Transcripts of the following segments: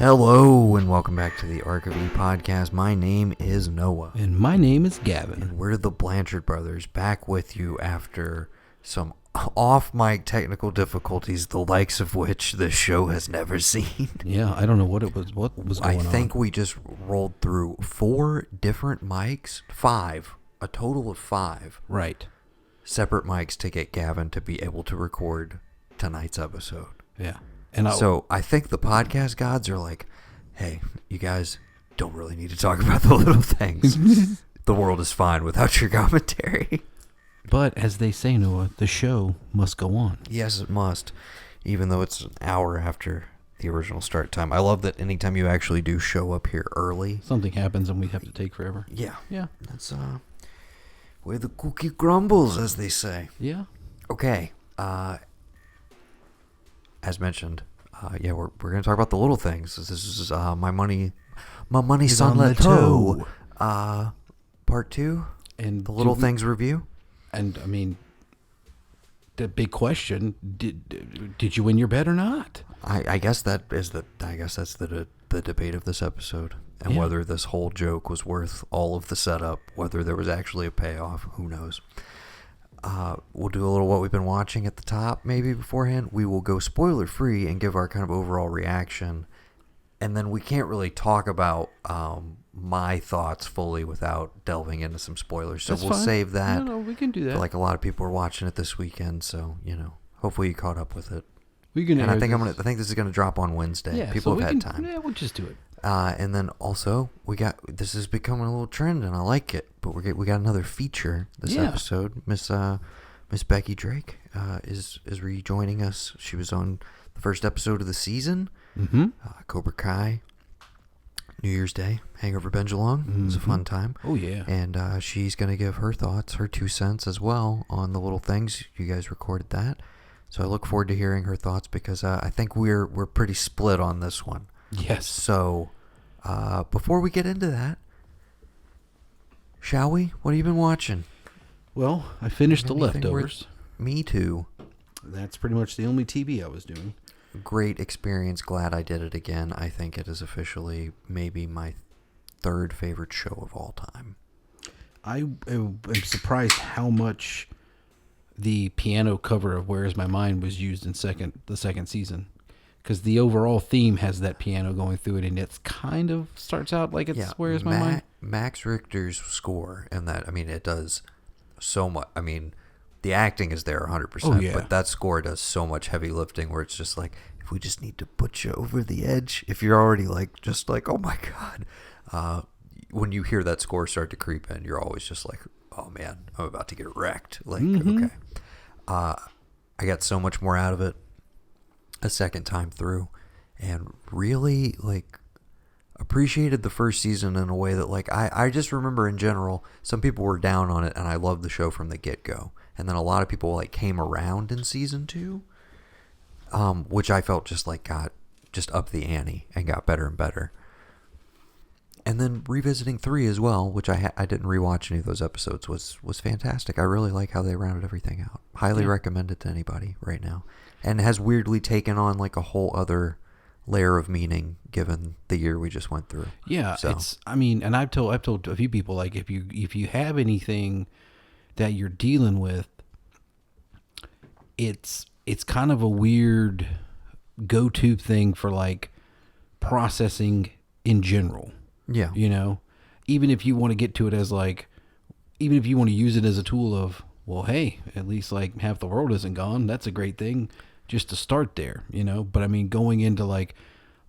Hello and welcome back to the ARK of E podcast. My name is Noah. And my name is Gavin. And we're the Blanchard brothers back with you after some off-mic technical difficulties, the likes of which the show has never seen. Yeah, I don't know what was going on. I think we just rolled through 4 different mics, 5, a total of 5. Right. Separate mics to get Gavin to be able to record tonight's episode. Yeah. And so I think the podcast gods are like, hey, you guys don't really need to talk about the little things. The world is fine without your commentary. But as they say, Noah, the show must go on. Yes, it must, even though it's an hour after the original start time. I love that anytime you actually do show up here early, something happens and we have to take forever. Yeah. Yeah. That's where the cookie crumbles, as they say. Yeah. Okay. As mentioned, we're going to talk about the little things. This is my money's on Leto. Part 2, and the little things review. And I mean, the big question: did you win your bet or not? I guess that's the debate of this episode, and whether this whole joke was worth all of the setup, whether there was actually a payoff. Who knows? We'll do a little what we've been watching at the top, maybe beforehand. We will go spoiler free and give our kind of overall reaction, and then we can't really talk about my thoughts fully without delving into some spoilers. So we'll save that. No, we can do that. Like a lot of people are watching it this weekend, so hopefully you caught up with it. We can. And I think I think this is gonna drop on Wednesday. Yeah, people so have had time. Yeah, we'll just do it. And then also this is becoming a little trend, and I like it. But we got another feature this episode. Miss Becky Drake is rejoining us. She was on the first episode of the season. Mm-hmm. Cobra Kai, New Year's Day, Hangover Bingealong. Mm-hmm. It was a fun time. Oh yeah. And she's gonna give her thoughts, her 2 cents as well on the little things. You guys recorded that, so I look forward to hearing her thoughts because I think we're pretty split on this one. Yes. So, before we get into that, shall we? What have you been watching? Well, I finished The Leftovers. Me too. That's pretty much the only TV I was doing. Great experience. Glad I did it again. I think it is officially maybe my 3rd favorite show of all time. I am surprised how much the piano cover of Where Is My Mind was used in the second season. Because the overall theme has that piano going through it, and it's kind of starts out like it's Where Is My Mind? Max Richter's score, and that, I mean, it does so much. I mean, the acting is there 100%, but that score does so much heavy lifting where it's just like, if we just need to put you over the edge, if you're already just like, oh my God. When you hear that score start to creep in, you're always just like, oh man, I'm about to get wrecked. Like, okay. I got so much more out of it a second time through, and really appreciated the first season in a way that I just remember in general some people were down on it, and I loved the show from the get-go, and then a lot of people came around in season 2, which I felt just got just up the ante and got better and better. And then revisiting 3 as well, which I didn't rewatch any of those episodes, was fantastic. I really like how they rounded everything out. Highly recommend it to anybody right now. And has weirdly taken on a whole other layer of meaning given the year we just went through. Yeah, so. And I've told a few people, if you have anything that you're dealing with, it's kind of a weird go-to thing for processing in general. Yeah. Even if you want to get to it as even if you want to use it as a tool of, well, hey, at least half the world isn't gone. That's a great thing just to start there, But I mean, going into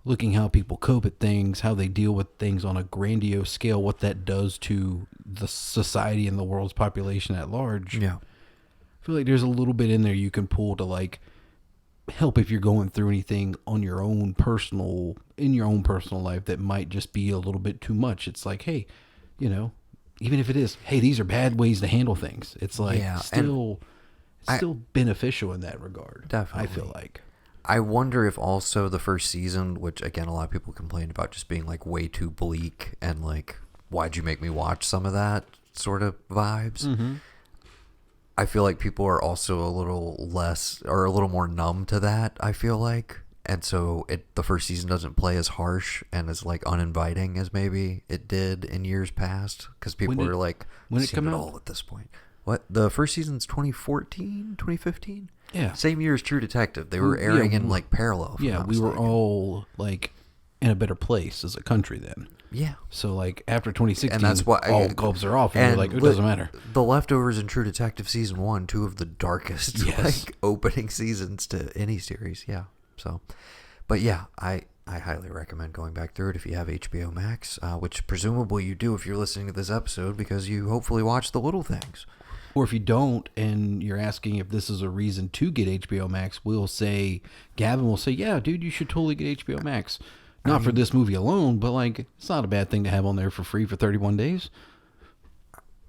looking how people cope at things, how they deal with things on a grandiose scale, what that does to the society and the world's population at large. Yeah. I feel like there's a little bit in there you can pull to help if you're going through anything on your own personal life that might just be a little bit too much. It's hey, even if it is, hey, these are bad ways to handle things. It's still beneficial in that regard. Definitely. I feel like. I wonder if also the first season, which again, a lot of people complained about just being way too bleak and why'd you make me watch some of that sort of vibes. Mm-hmm. I feel like people are also a little less or a little more numb to that. I feel like And so the first season doesn't play as harsh and as like uninviting as maybe it did in years past, because people were like, when it come out all at this point. What, the first season's 2014, 2015? Yeah, same year as True Detective. They were airing in like parallel. Yeah, we were all like in a better place as a country then. Yeah. So like after 2016, and that's why all gloves are off, and you're like, it doesn't matter. The Leftovers and True Detective season 1, two of the darkest like opening seasons to any series. Yeah. So, but yeah, I highly recommend going back through it if you have HBO Max, which presumably you do if you're listening to this episode, because you hopefully watch The Little Things. Or if you don't, and you're asking if this is a reason to get HBO Max, Gavin will say, yeah, dude, you should totally get HBO Max. Not for this movie alone, but like, it's not a bad thing to have on there for free for 31 days.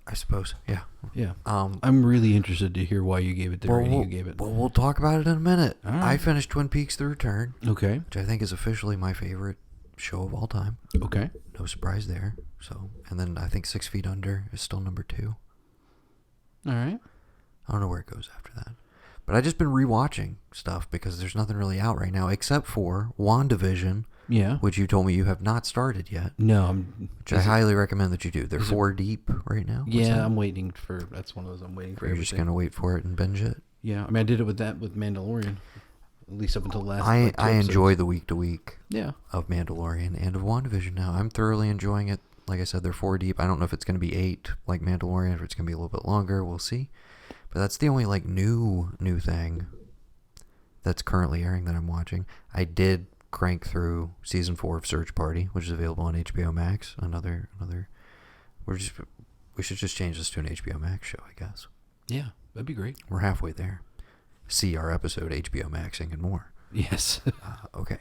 I suppose, yeah. Yeah. I'm really interested to hear why you gave it the rating you gave it. Well, we'll talk about it in a minute. All right. I finished Twin Peaks: The Return. Okay. Which I think is officially my favorite show of all time. Okay. No surprise there. So, and then I think 6 Feet Under is still number 2. All right. I don't know where it goes after that. But I've just been rewatching stuff because there's nothing really out right now except for WandaVision. Yeah. Which you told me you have not started yet. No. Which I highly recommend that you do. They're 4 deep right now. Yeah, I'm waiting for... That's one of those I'm waiting for. You're just going to wait for it and binge it? Yeah. I mean, I did it with Mandalorian. At least up until last... I enjoy the week-to-week yeah. of Mandalorian and of WandaVision now. I'm thoroughly enjoying it. Like I said, they're 4 deep. I don't know if it's going to be 8 like Mandalorian, or if it's going to be a little bit longer. We'll see. But that's the only like new thing that's currently airing that I'm watching. I did crank through season 4 of Search Party, which is available on HBO Max. Another. We should just change this to an HBO Max show, I guess. Yeah, that'd be great. We're halfway there. See our episode HBO Maxing and more. Yes. Okay.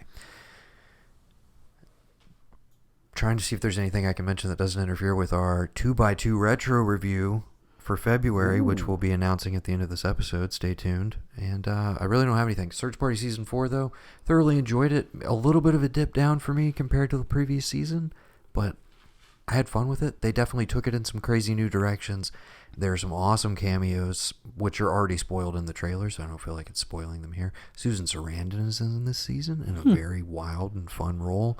Trying to see if there's anything I can mention that doesn't interfere with our 2x2 retro review for February, which we'll be announcing at the end of this episode. Stay tuned. And I really don't have anything. Search Party Season 4, though, thoroughly enjoyed it. A little bit of a dip down for me compared to the previous season, but I had fun with it. They definitely took it in some crazy new directions. There are some awesome cameos, which are already spoiled in the trailer, so I don't feel like it's spoiling them here. Susan Sarandon is in this season in a very wild and fun role.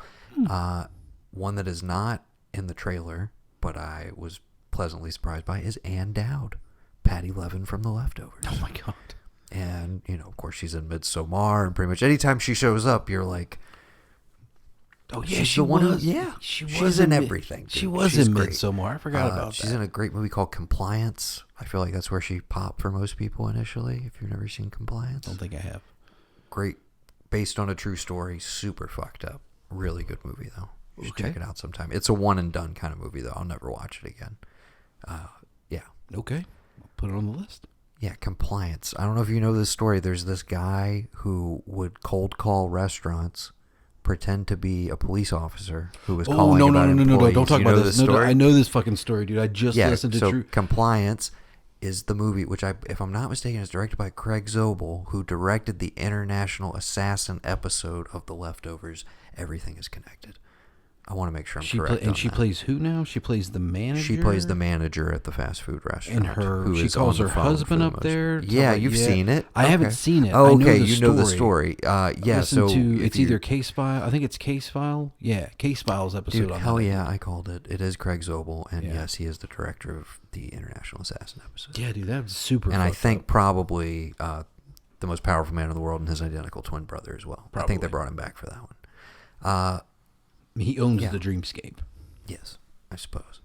One that is not in the trailer, but I was pleasantly surprised by, is Ann Dowd, Patty Levin from The Leftovers. Oh my God. And, of course, she's in Midsommar, and pretty much anytime she shows up, you're like, oh yeah, she's in everything. Dude. She was in Midsommar. I forgot about that. She's in a great movie called Compliance. I feel like that's where she popped for most people initially, if you've never seen Compliance. I don't think I have. Great, based on a true story, super fucked up. Really good movie, though. You should check it out sometime. It's a one and done kind of movie, though. I'll never watch it again. Yeah. Okay. I'll put it on the list. Yeah, Compliance. I don't know if you know this story. There's this guy who would cold call restaurants, pretend to be a police officer who was calling about employees. No, don't talk about this. Story? No, I know this fucking story, dude. I just listened to True. Compliance is the movie, which, if I'm not mistaken, is directed by Craig Zobel, who directed the International Assassin episode of The Leftovers. Everything is connected. I want to make sure I'm correct. And she plays who now? She plays the manager? She plays the manager at the fast food restaurant. And she calls her husband up there? Yeah, you've seen it. I haven't seen it. Oh, okay, you know the story. Yeah, so... It's either Case File. I think it's Case File. Yeah, Case Files episode. Dude, hell yeah, I called it. It is Craig Zobel, and yes, he is the director of the International Assassin episode. Yeah, dude, that was super And I think probably the most powerful man in the world and his identical twin brother as well. Probably. I think they brought him back for that one. He owns the dreamscape. Yes, I suppose.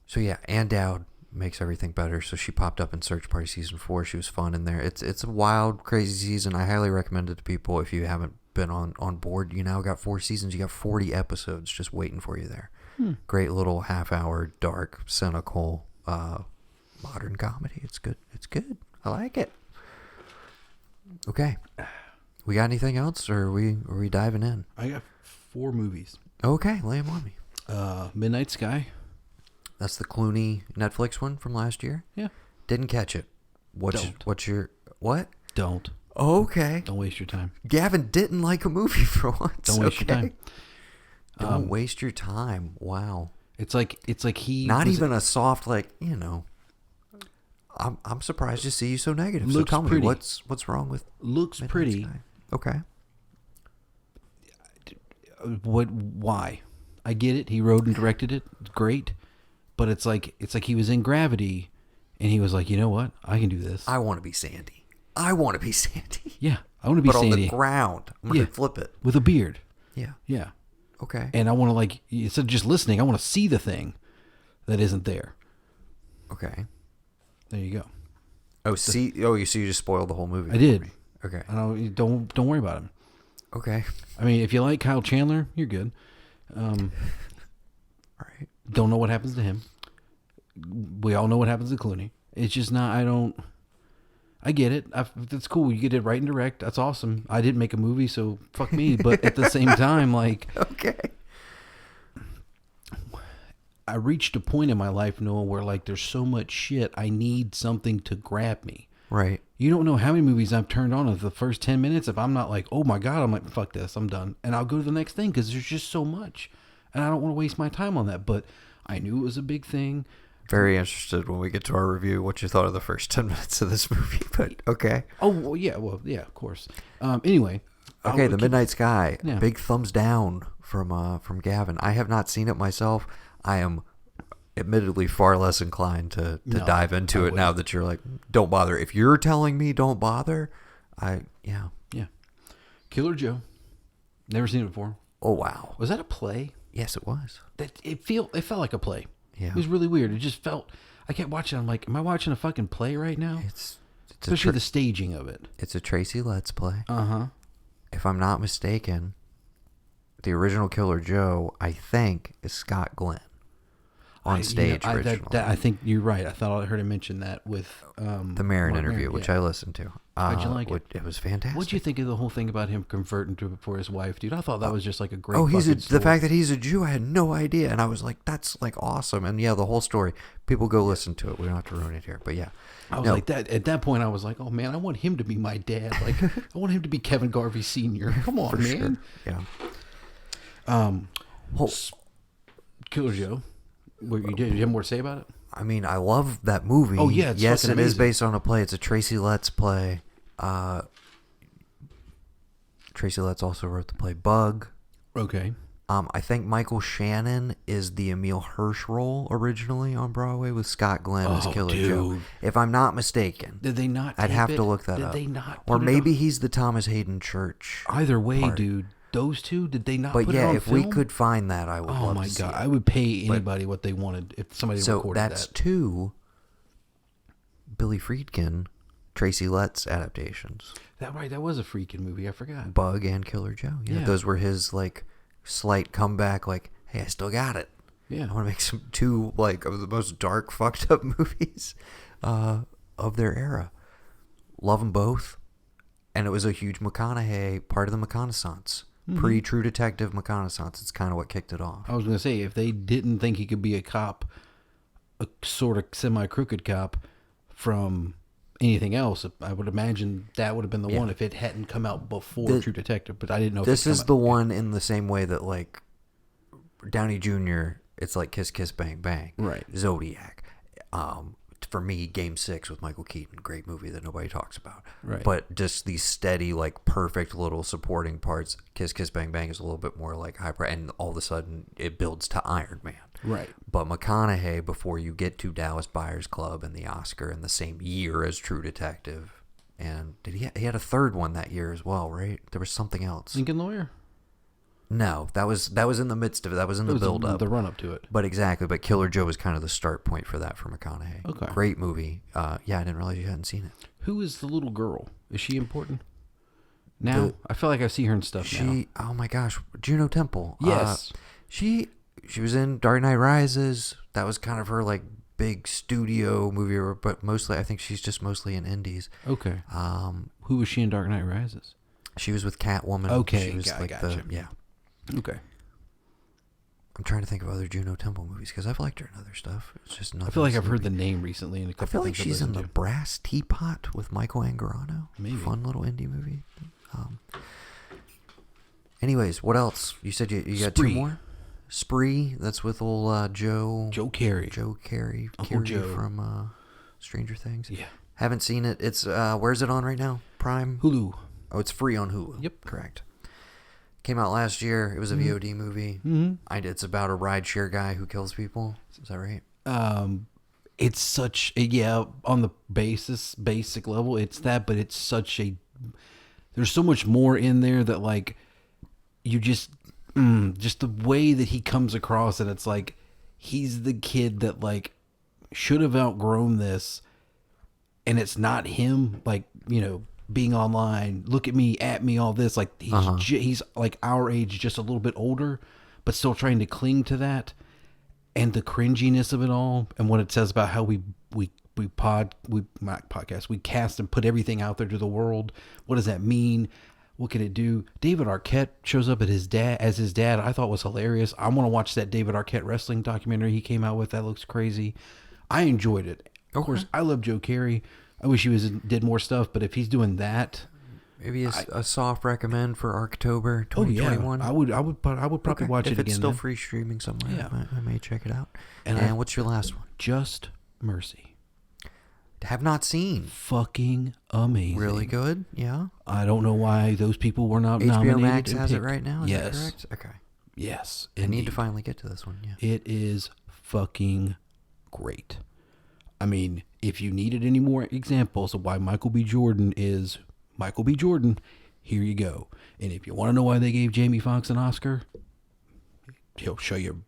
So yeah, Ann Dowd makes everything better. So she popped up in Search Party Season 4. She was fun in there. It's a wild, crazy season. I highly recommend it to people if you haven't been on board. You now got 4 seasons. You got 40 episodes just waiting for you there. Great little half-hour, dark, cynical, modern comedy. It's good. It's good. I like it. Okay. We got anything else, or are we diving in? I got 4 movies. Okay, lay them on me. Midnight Sky. That's the Clooney Netflix one from last year? Yeah. Didn't catch it. What's your... What? Don't. Okay. Don't waste your time. Gavin didn't like a movie for once. Don't waste your time. Don't waste your time. Wow. It's like he... Not even a soft, I'm surprised to see you so negative. So tell me, what's wrong with... Looks Midnight pretty. Sky? Okay. Why? I get it. He wrote and directed it. Great. But it's like he was in Gravity and he was like, you know what? I can do this. I want to be Sandy. I want to be Sandy. Yeah. I want to be But Sandy. on the ground. I'm going to flip it. With a beard. Yeah. Yeah. Okay. And I want to, like, instead of just listening, I want to see the thing that isn't there. Okay. There you go. Oh, see. Oh, you just spoiled the whole movie. I did. Me. Okay. Don't worry about him. Okay. I mean, if you like Kyle Chandler, you're good. All right. Don't know what happens to him. We all know what happens to Clooney. It's just not. I get it. That's cool. You get it right and direct. That's awesome. I didn't make a movie, so fuck me. But at the same time, like, okay. I reached a point in my life, Noah, where like there's so much shit. I need something to grab me. Right. You don't know how many movies I've turned on in the first 10 minutes. If I'm not like, oh my God, I'm like, fuck this, I'm done. And I'll go to the next thing because there's just so much. And I don't want to waste my time on that. But I knew it was a big thing. Very interested when we get to our review what you thought of the first 10 minutes of this movie. But okay. Oh, well, yeah, of course. Anyway. Okay, The Midnight Sky. Yeah. Big thumbs down from Gavin. I have not seen it myself. I am admittedly far less inclined to dive into it now that you're like, don't bother. If you're telling me don't bother, yeah. Killer Joe. Never seen it before. Oh, wow. Was that a play? Yes, it was. It felt like a play. Yeah. It was really weird. It just felt, I kept watching. I'm like, am I watching a fucking play right now? It's especially the staging of it. It's a Tracy Letts play. Uh-huh. If I'm not mistaken, the original Killer Joe, I think, is Scott Glenn on stage originally. I think you're right. I thought I heard him mention that with the Maron interview, which I listened to. How'd you like it? It was fantastic. What'd you think of the whole thing about him converting for his wife, dude? I thought that was just like a great. The fact that he's a Jew, I had no idea, and I was like, that's like awesome. And yeah, the whole story. People go listen to it. We don't have to ruin it here, but yeah. I was like that. At that point, I was like, oh man, I want him to be my dad. Like, I want him to be Kevin Garvey Sr. Come on, man. Sure. Yeah. Killer Joe. What you did? You have more to say about it? I mean, I love that movie. Oh yeah, yes, it amazing. is based on a play. It's a Tracy Letts play. Tracy Letts also wrote the play Bug. Okay. I think Michael Shannon is the Emil Hirsch role originally on Broadway with Scott Glenn as Killer Joe. If I'm not mistaken. Did they not? I'd have to look that up. Did they not? Or maybe he's the Thomas Hayden Church. Either way, part. Dude. Those two, did they not? But put yeah, it on if film? we could find that, I would love to see God, it. I would pay anybody what they wanted if somebody recorded that. So that's two Billy Friedkin, Tracy Letts adaptations. That was a freaking movie. I forgot. Bug and Killer Joe. Yeah, those were his like slight comeback. Like, hey, I still got it. Yeah, I want to make two like of the most dark, fucked up movies of their era. Love them both, and it was a huge McConaughey part of the McConaissance. Pre-True Detective McConaissance. It's kind of what kicked it off. I was going to say, if they didn't think he could be a cop, a sort of semi-crooked cop from anything else, I would imagine that would have been the one if it hadn't come out before True Detective. But I didn't know. This is the one in the same way that like Downey Jr. It's like Kiss Kiss Bang Bang. Right. Zodiac. For me, Game 6 with Michael Keaton, great movie that nobody talks about. Right. But just these steady, like perfect little supporting parts. Kiss Kiss Bang Bang is a little bit more like hyper, and all of a sudden it builds to Iron Man. Right. But McConaughey, before you get to Dallas Buyers Club and the Oscar in the same year as True Detective, and he had a third one that year as well, right? There was something else. Lincoln Lawyer. No, that was in the midst of it. That was in the build-up. The run-up to it. But exactly. But Killer Joe was kind of the start point for that for McConaughey. Okay. Great movie. Yeah, I didn't realize you hadn't seen it. Who is the little girl? Is she important? Now? I feel like I see her in stuff now. Oh my gosh. Juno Temple. Yes. She was in Dark Knight Rises. That was kind of her like big studio movie, but mostly I think she's just mostly in indies. Okay. Who was she in Dark Knight Rises? She was with Catwoman. Okay. She was gotcha. Yeah. Okay. I'm trying to think of other Juno Temple movies because I've liked her in other stuff. It's just nothing. I feel like I've heard the name recently. In a couple I feel like things she's in The Brass Teapot with Michael Angarano. Maybe. Fun little indie movie. Anyways, what else? You said you got two more? Spree. That's with old Joe Carey. Joe Carey. Uncle Carey Joe. from Stranger Things. Yeah. Haven't seen it. It's where's it on right now? Prime? Hulu. Oh, it's free on Hulu. Yep. Correct. Came out last year. It was a VOD movie. Mm-hmm. It's about a rideshare guy who kills people. Is that right? It's such a, on the basic level, it's that, but it's such a, there's so much more in there that like, you just the way that he comes across, and it's like, he's the kid that like should have outgrown this, and it's not him, like, you know, being online, look at me, all this, like he's like our age, just a little bit older, but still trying to cling to that, and the cringiness of it all, and what it says about how we cast and put everything out there to the world. What does that mean? What can it do? David Arquette shows up as his dad. I thought was hilarious. I want to watch that David Arquette wrestling documentary he came out with. That looks crazy. I enjoyed it. Of course, I love Joe Carey. I wish he did more stuff, but if he's doing that, maybe a soft recommend for October 2021. I would probably watch it again. If it's still free streaming somewhere, I may check it out. And what's your last one? Just Mercy. Have not seen. Fucking amazing. Really good. Yeah. I don't know why those people were not HBO nominated. HBO Max has it right now. Is that correct? Okay. Yes. I need to finally get to this one. Yeah. It is fucking great. I mean, if you needed any more examples of why Michael B. Jordan is Michael B. Jordan, here you go. And if you want to know why they gave Jamie Foxx an Oscar, he'll show you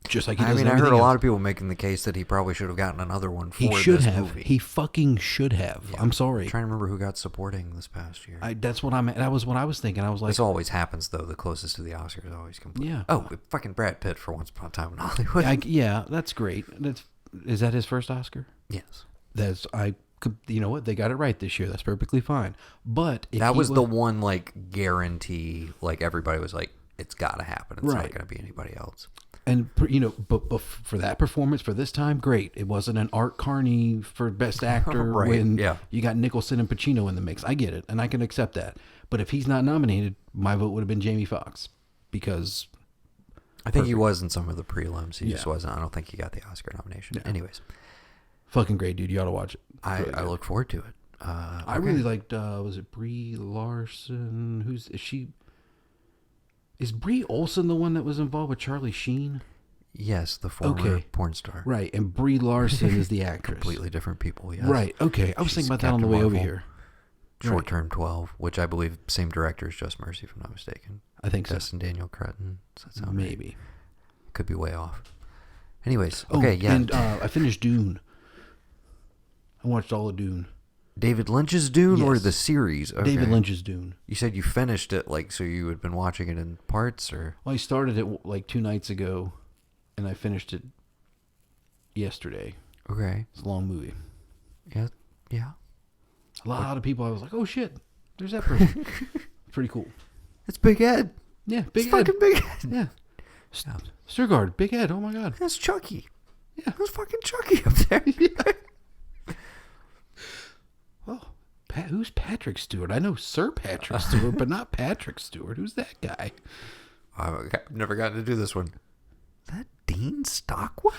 just like he does. I heard a lot of people making the case that he probably should have gotten another one for this movie. He fucking should have. Yeah. I'm sorry. I'm trying to remember who got supporting this past year. That was what I was thinking. I was like, this always happens though. The closest to the Oscars always complete. Yeah. Oh, fucking Brad Pitt for Once Upon a Time in Hollywood. Yeah, that's great. Is that his first Oscar? Yes. You know what? They got it right this year. That's perfectly fine. But that was the one like guarantee. Like everybody was like, it's got to happen. It's not going to be anybody else. And you know, but for that performance for this time, great. It wasn't an Art Carney for Best Actor when you got Nicholson and Pacino in the mix. I get it, and I can accept that. But if he's not nominated, my vote would have been Jamie Foxx, because I think he was in some of the prelims. He just wasn't. I don't think he got the Oscar nomination. Yeah. Anyways, fucking great, dude. You ought to watch it. I look forward to it. I really liked. Was it Brie Larson? Is she? Is Brie Olsen the one that was involved with Charlie Sheen? Yes, the former porn star. Right, and Brie Larson is the actress. Completely different people, yes. Right, okay. I was thinking about that on the way over here. Short Term 12, which I believe same director as Just Mercy, if I'm not mistaken. I think so. Justin Daniel Cretton. Does that sound maybe right? Could be way off. Anyways, And I finished Dune. I watched all of Dune. David Lynch's Dune or the series? Okay. David Lynch's Dune. You said you finished it, so you had been watching it in parts, or? Well, I started it like 2 nights ago, and I finished it yesterday. Okay. It's a long movie. Yeah. A lot of people, I was like, oh shit, there's that person. Pretty cool. It's Big Ed. Yeah, Big Ed. Fucking Big Ed. Yeah. Sturgard, Big Ed, oh my god. That's Chucky. Yeah. Who's fucking Chucky up there? Yeah. Well, who's Patrick Stewart? I know Sir Patrick Stewart, but not Patrick Stewart. Who's that guy? I've never gotten to do this one. Is that Dean Stockwell?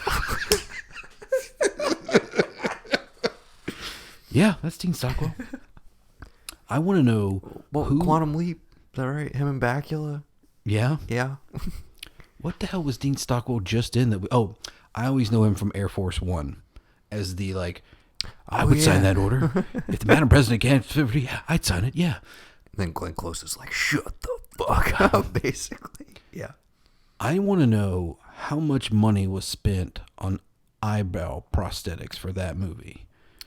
Yeah, that's Dean Stockwell. I want to know who... Quantum Leap, is that right? Him and Bakula? Yeah. Yeah. What the hell was Dean Stockwell just in? I always know him from Air Force One as the I would sign that order. If the Madam President can't, I'd sign it, yeah. Then Glenn Close is like, shut the fuck up, basically. Yeah. I want to know how much money was spent on eyebrow prosthetics for that movie.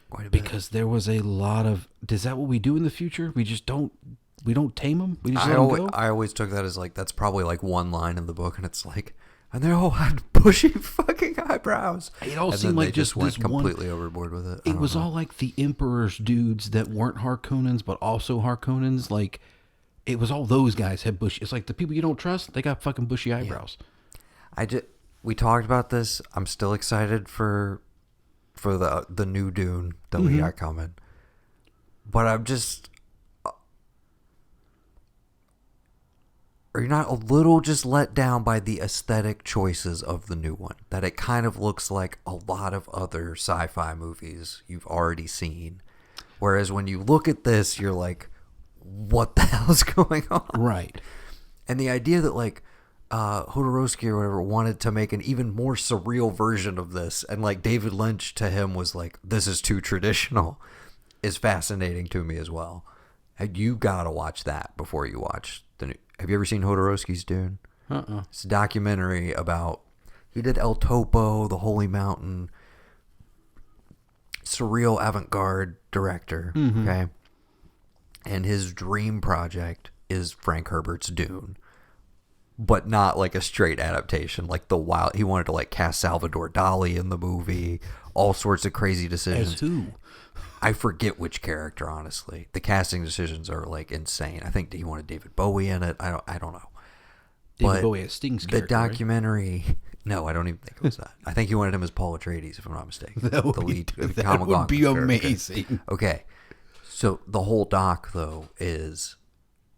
Quite a bit. Because there was a lot of... Is that what we do in the future? We just don't... We don't tame them? We just let them go? I always took that as that's probably one line in the book, and it's and they all had bushy fucking eyebrows. It all seemed like just went completely overboard with it. It was all like the Emperor's dudes that weren't Harkonnens, but also Harkonnens. It was all those guys had bushy. It's like the people you don't trust, they got fucking bushy eyebrows. Yeah. We talked about this. I'm still excited for the new Dune that we got coming. But I'm just... Are you not a little just let down by the aesthetic choices of the new one? That it kind of looks like a lot of other sci-fi movies you've already seen. Whereas when you look at this, you're like, what the hell's going on? Right. And the idea that like Jodorowsky or whatever wanted to make an even more surreal version of this, and like David Lynch to him was like, this is too traditional, is fascinating to me as well. You gotta watch that before you watch the new. Have you ever seen Jodorowsky's Dune? It's a documentary about, he did El Topo, The Holy Mountain, surreal avant-garde director, okay? And his dream project is Frank Herbert's Dune, but not like a straight adaptation. Like he wanted to like cast Salvador Dali in the movie, all sorts of crazy decisions. As who? I forget which character, honestly. The casting decisions are like insane. I think he wanted David Bowie in it. I don't know. David Bowie as Sting's character. The documentary. Right? No, I don't even think it was that. I think he wanted him as Paul Atreides, if I'm not mistaken. That would be amazing. Okay. So the whole doc, though, is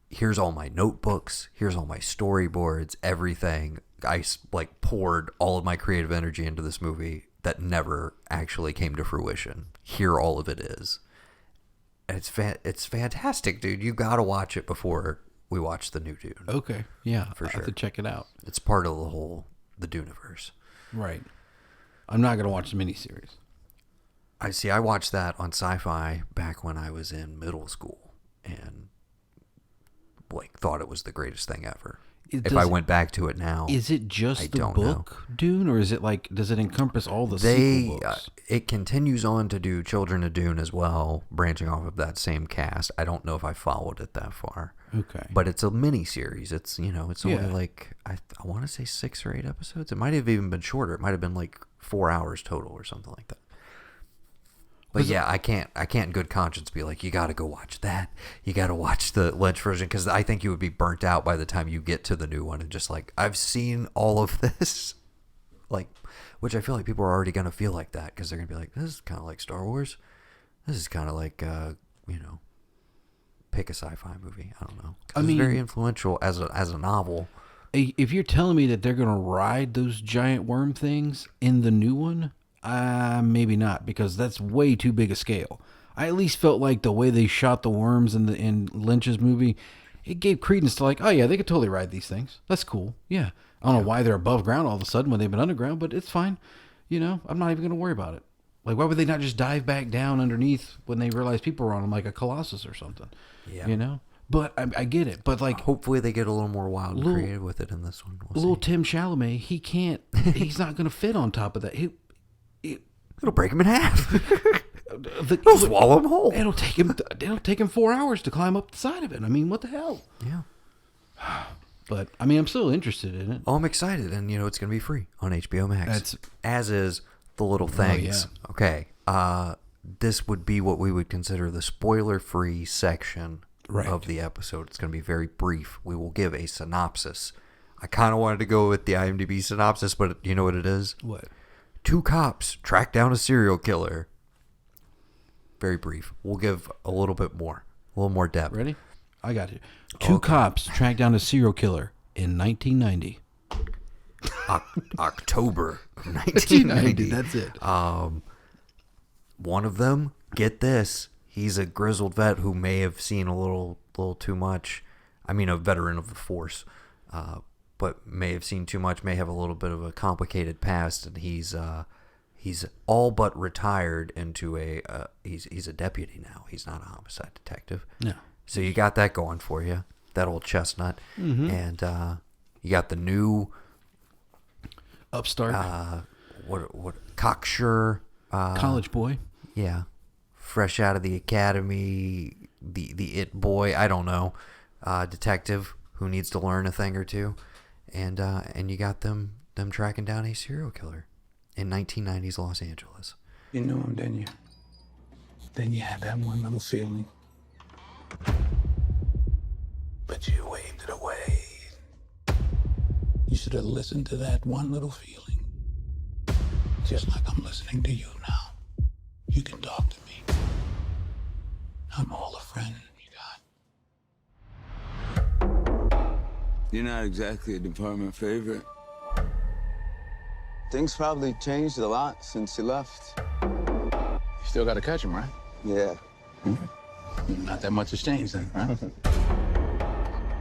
here's all my notebooks, here's all my storyboards, everything. I like poured all of my creative energy into this movie that never actually came to fruition. Here all of it is. And it's fantastic, dude. You got to watch it before we watch the new Dune. Okay. Yeah, for sure. I have to check it out. It's part of the Duneverse. Right. I'm not going to watch the miniseries. I watched that on Sci-Fi back when I was in middle school and like thought it was the greatest thing ever. If I went back to it now, is it just the book Dune, or is it like, does it encompass all the sequel books? It continues on to do Children of Dune as well, branching off of that same cast. I don't know if I followed it that far. Okay. But it's a mini series. It's, it's only like, I want to say 6 or 8 episodes. It might have even been shorter. It might have been like 4 hours total or something like that. But yeah, I can't in good conscience be like, you got to go watch that. You got to watch the Lynch version, because I think you would be burnt out by the time you get to the new one and just like, I've seen all of this. Like, which I feel like people are already going to feel like that, because they're going to be like, this is kind of like Star Wars. This is kind of like, pick a sci-fi movie. I don't know. It's very influential as a novel. If you're telling me that they're going to ride those giant worm things in the new one, maybe not, because that's way too big a scale. I at least felt like the way they shot the worms in Lynch's movie, it gave credence to like, oh yeah, they could totally ride these things. That's cool. Yeah. I don't know why they're above ground all of a sudden when they've been underground, but it's fine. I'm not even going to worry about it. Like, why would they not just dive back down underneath when they realize people are on them, like a Colossus or something? Yeah. But I get it. But like, hopefully they get a little more wild and creative with it in this one. We'll Tim Chalamet, he's not going to fit on top of that. It'll break him in half. It'll swallow him whole. It'll take him 4 hours to climb up the side of it. I mean, what the hell? Yeah. But I mean, I'm still interested in it. Oh, I'm excited, and it's going to be free on HBO Max. As is The Little Things. Oh, yeah. Okay. This would be what we would consider the spoiler-free section of the episode. It's going to be very brief. We will give a synopsis. I kind of wanted to go with the IMDb synopsis, but you know what it is? What? 2 cops track down a serial killer. Very brief. We'll give a little bit more. A little more depth. Ready? I got you. 2 cops track down a serial killer in 1990. October 1990. That's it. One of them, get this, he's a grizzled vet who may have seen a little too much. I mean, a veteran of the force. But may have seen too much, may have a little bit of a complicated past, and he's all but retired into he's a deputy now. He's not a homicide detective. No. So you got that going for you, that old chestnut, and you got the new upstart. What cocksure college boy? Yeah, fresh out of the academy, the it boy. I don't know, detective who needs to learn a thing or two. And you got them tracking down a serial killer in 1990s Los Angeles. You knew him, didn't you? Then you had that one little feeling. But you waved it away. You should have listened to that one little feeling. Just like I'm listening to you now. You can talk to me. I'm all a friend you got. You're not exactly a department favorite. Things probably changed a lot since you left. You still gotta catch him, right? Yeah. Not that much has changed then, right?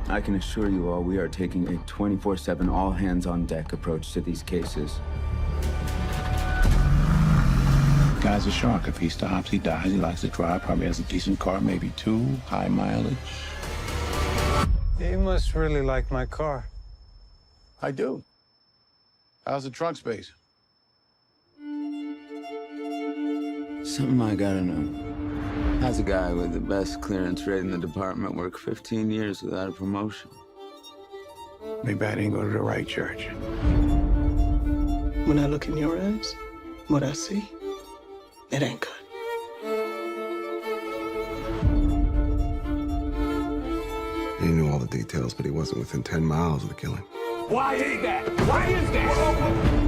I can assure you all we are taking a 24/7 all-hands-on-deck approach to these cases. Guy's a shark. If he stops, he dies. He likes to drive. Probably has a decent car, maybe 2, high mileage. You must really like my car. I do. How's the trunk space? Something I gotta know. How's a guy with the best clearance rate in the department work 15 years without a promotion? Maybe I didn't go to the right church. When I look in your eyes, what I see, it ain't good. He knew all the details, but he wasn't within 10 miles of the killing. Why is that? Why is that?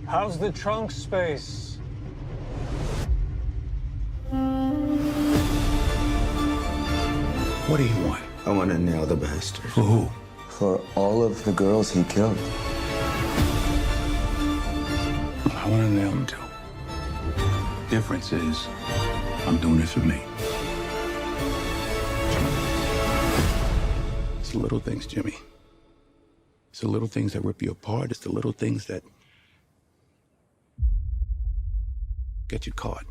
How's the trunk space? What do you want? I want to nail the bastard. For who? For all of the girls he killed. I want to nail him too. Difference is, I'm doing it for me. It's the little things, Jimmy. It's the little things that rip you apart. It's the little things that get you caught.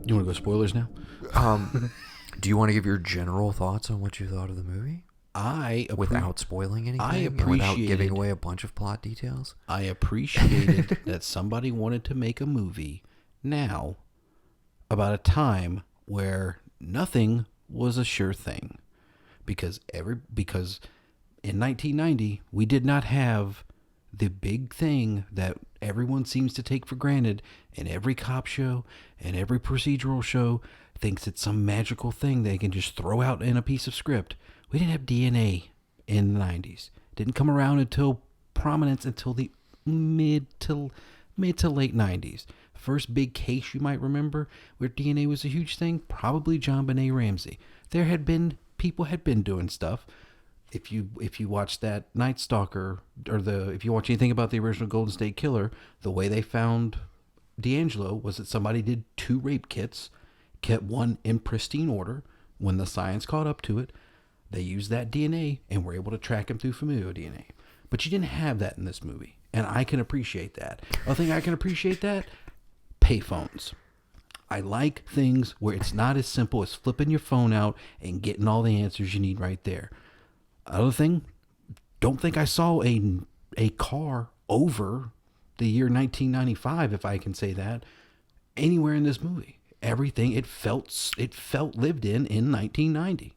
You want to go spoilers now? Do you want to give your general thoughts on what you thought of the movie? Without spoiling anything? And without giving away a bunch of plot details? I appreciated that somebody wanted to make a movie now about a time where nothing was a sure thing. Because in 1990, we did not have the big thing that everyone seems to take for granted, and every cop show and every procedural show thinks it's some magical thing they can just throw out in a piece of script. We didn't have DNA in the 90s. It didn't come around until prominence until the mid to late 90s. First big case you might remember where DNA was a huge thing, probably John Benet Ramsey. People had been doing stuff. If you watch that Night Stalker, or if you watch anything about the original Golden State Killer, the way they found D'Angelo was that somebody did 2 rape kits, kept one in pristine order. When the science caught up to it, they used that DNA and were able to track him through familial DNA. But you didn't have that in this movie, and I can appreciate that. Other thing I can appreciate that, payphones. I like things where it's not as simple as flipping your phone out and getting all the answers you need right there. Other thing, don't think I saw a car over the year 1995, if I can say that, anywhere in this movie. Everything, it felt lived in 1990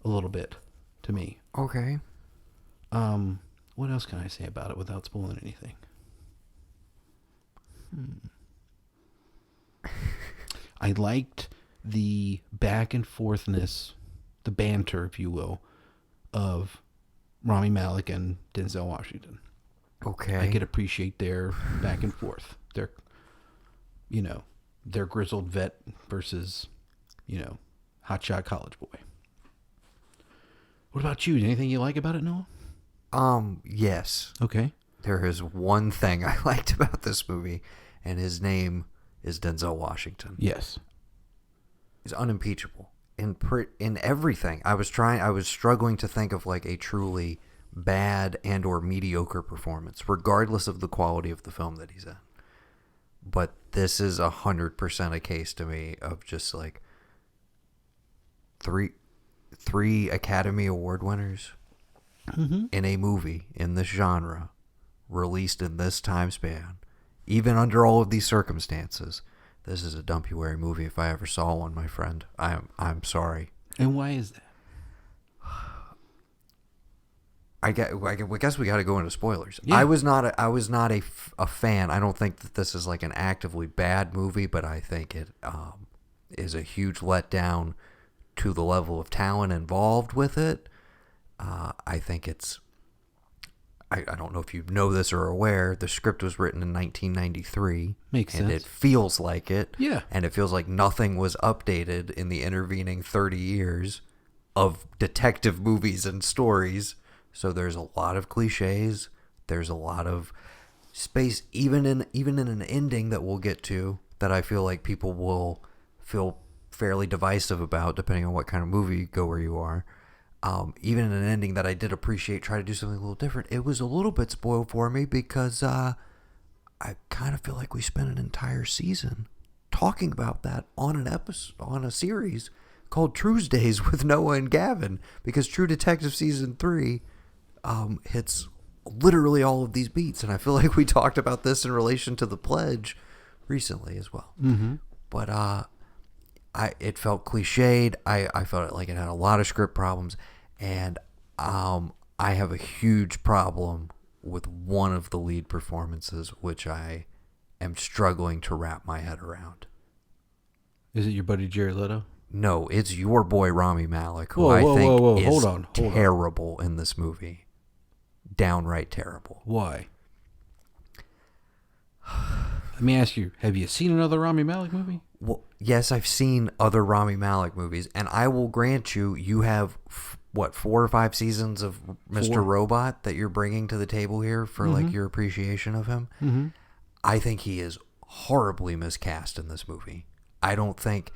a little bit to me. Okay. What else can I say about it without spoiling anything? I liked the back and forthness, the banter, if you will, of Rami Malek and Denzel Washington. Okay. I could appreciate their back and forth. Their grizzled vet versus, hotshot college boy. What about you? Anything you like about it, Noah? Yes. Okay. There is one thing I liked about this movie, and his name is Denzel Washington. Yes. He's unimpeachable in everything. I was struggling to think of like a truly bad and or mediocre performance, regardless of the quality of the film that he's in. But this is 100% a case to me of just like three Academy Award winners in a movie in this genre, released in this time span, even under all of these circumstances. This is a dump-you-worry movie if I ever saw one, my friend. I'm sorry. And why is that? I guess we got to go into spoilers. Yeah. I was not a fan. I don't think that this is like an actively bad movie, but I think it is a huge letdown to the level of talent involved with it. I think it's I don't know if you know this or are aware, the script was written in 1993. Makes sense. And it feels like it. Yeah. And it feels like nothing was updated in the intervening 30 years of detective movies and stories. So there's a lot of cliches. There's a lot of space, even in an ending that we'll get to, that I feel like people will feel fairly divisive about, depending on what kind of movie goer you are. Even in an ending that I did appreciate, try to do something a little different. It was a little bit spoiled for me because I kind of feel like we spent an entire season talking about that on an episode, on a series called Tuesdays with Noah and Gavin, because True Detective Season 3 hits literally all of these beats, and I feel like we talked about this in relation to The Pledge recently as well. Mm-hmm. But it felt cliched. I felt like it had a lot of script problems, and I have a huge problem with one of the lead performances, which I am struggling to wrap my head around. Is it your buddy Jared Leto? No, it's your boy Rami Malek, who Whoa, I whoa, think whoa, whoa. is Hold on. terrible in this movie. Downright terrible. Why? Let me ask you, have you seen another Rami Malek movie? Well, yes, I've seen other Rami Malek movies, and I will grant you have, 4 or 5 seasons of Mr. Robot that you're bringing to the table here for like your appreciation of him. Mm-hmm. I think he is horribly miscast in this movie. I don't think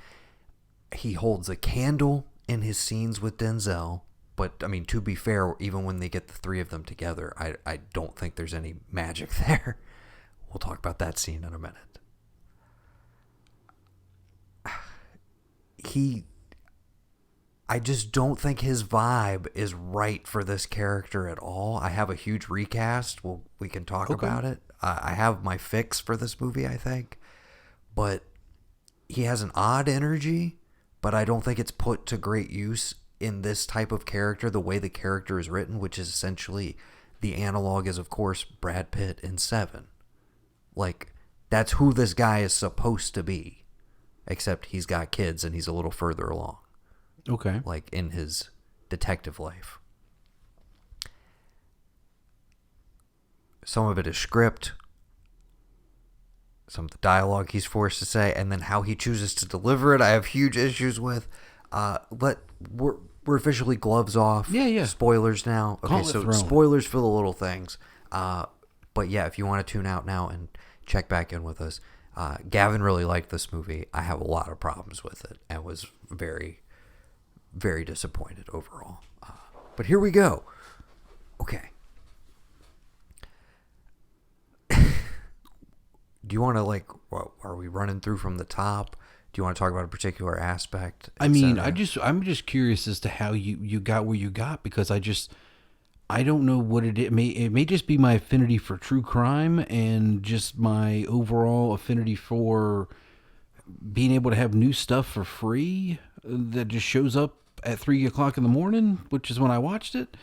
he holds a candle in his scenes with Denzel, but I mean, to be fair, even when they get the three of them together, I don't think there's any magic there. We'll talk about that scene in a minute. I just don't think his vibe is right for this character at all. I have a huge recast. We can talk about it. I have my fix for this movie, I think. But he has an odd energy, but I don't think it's put to great use in this type of character, the way the character is written, which is essentially the analog is, of course, Brad Pitt in Seven. Like, that's who this guy is supposed to be, except he's got kids and he's a little further along. Okay. Like in his detective life. Some of it is script. Some of the dialogue he's forced to say, and then how he chooses to deliver it, I have huge issues with. We're officially gloves off. Yeah. Spoilers now. Okay, Gauntlet so thrown. spoilers for the little things. But yeah, if you want to tune out now and check back in with us, Gavin really liked this movie. I have a lot of problems with it and was very, very disappointed overall. But here we go. Okay. Do you want to are we running through from the top? Do you want to talk about a particular aspect? I mean, I'm just curious as to how you got where you got, because I don't know what it is. It may just be my affinity for true crime and just my overall affinity for being able to have new stuff for free that just shows up at 3:00 in the morning, which is when I watched it.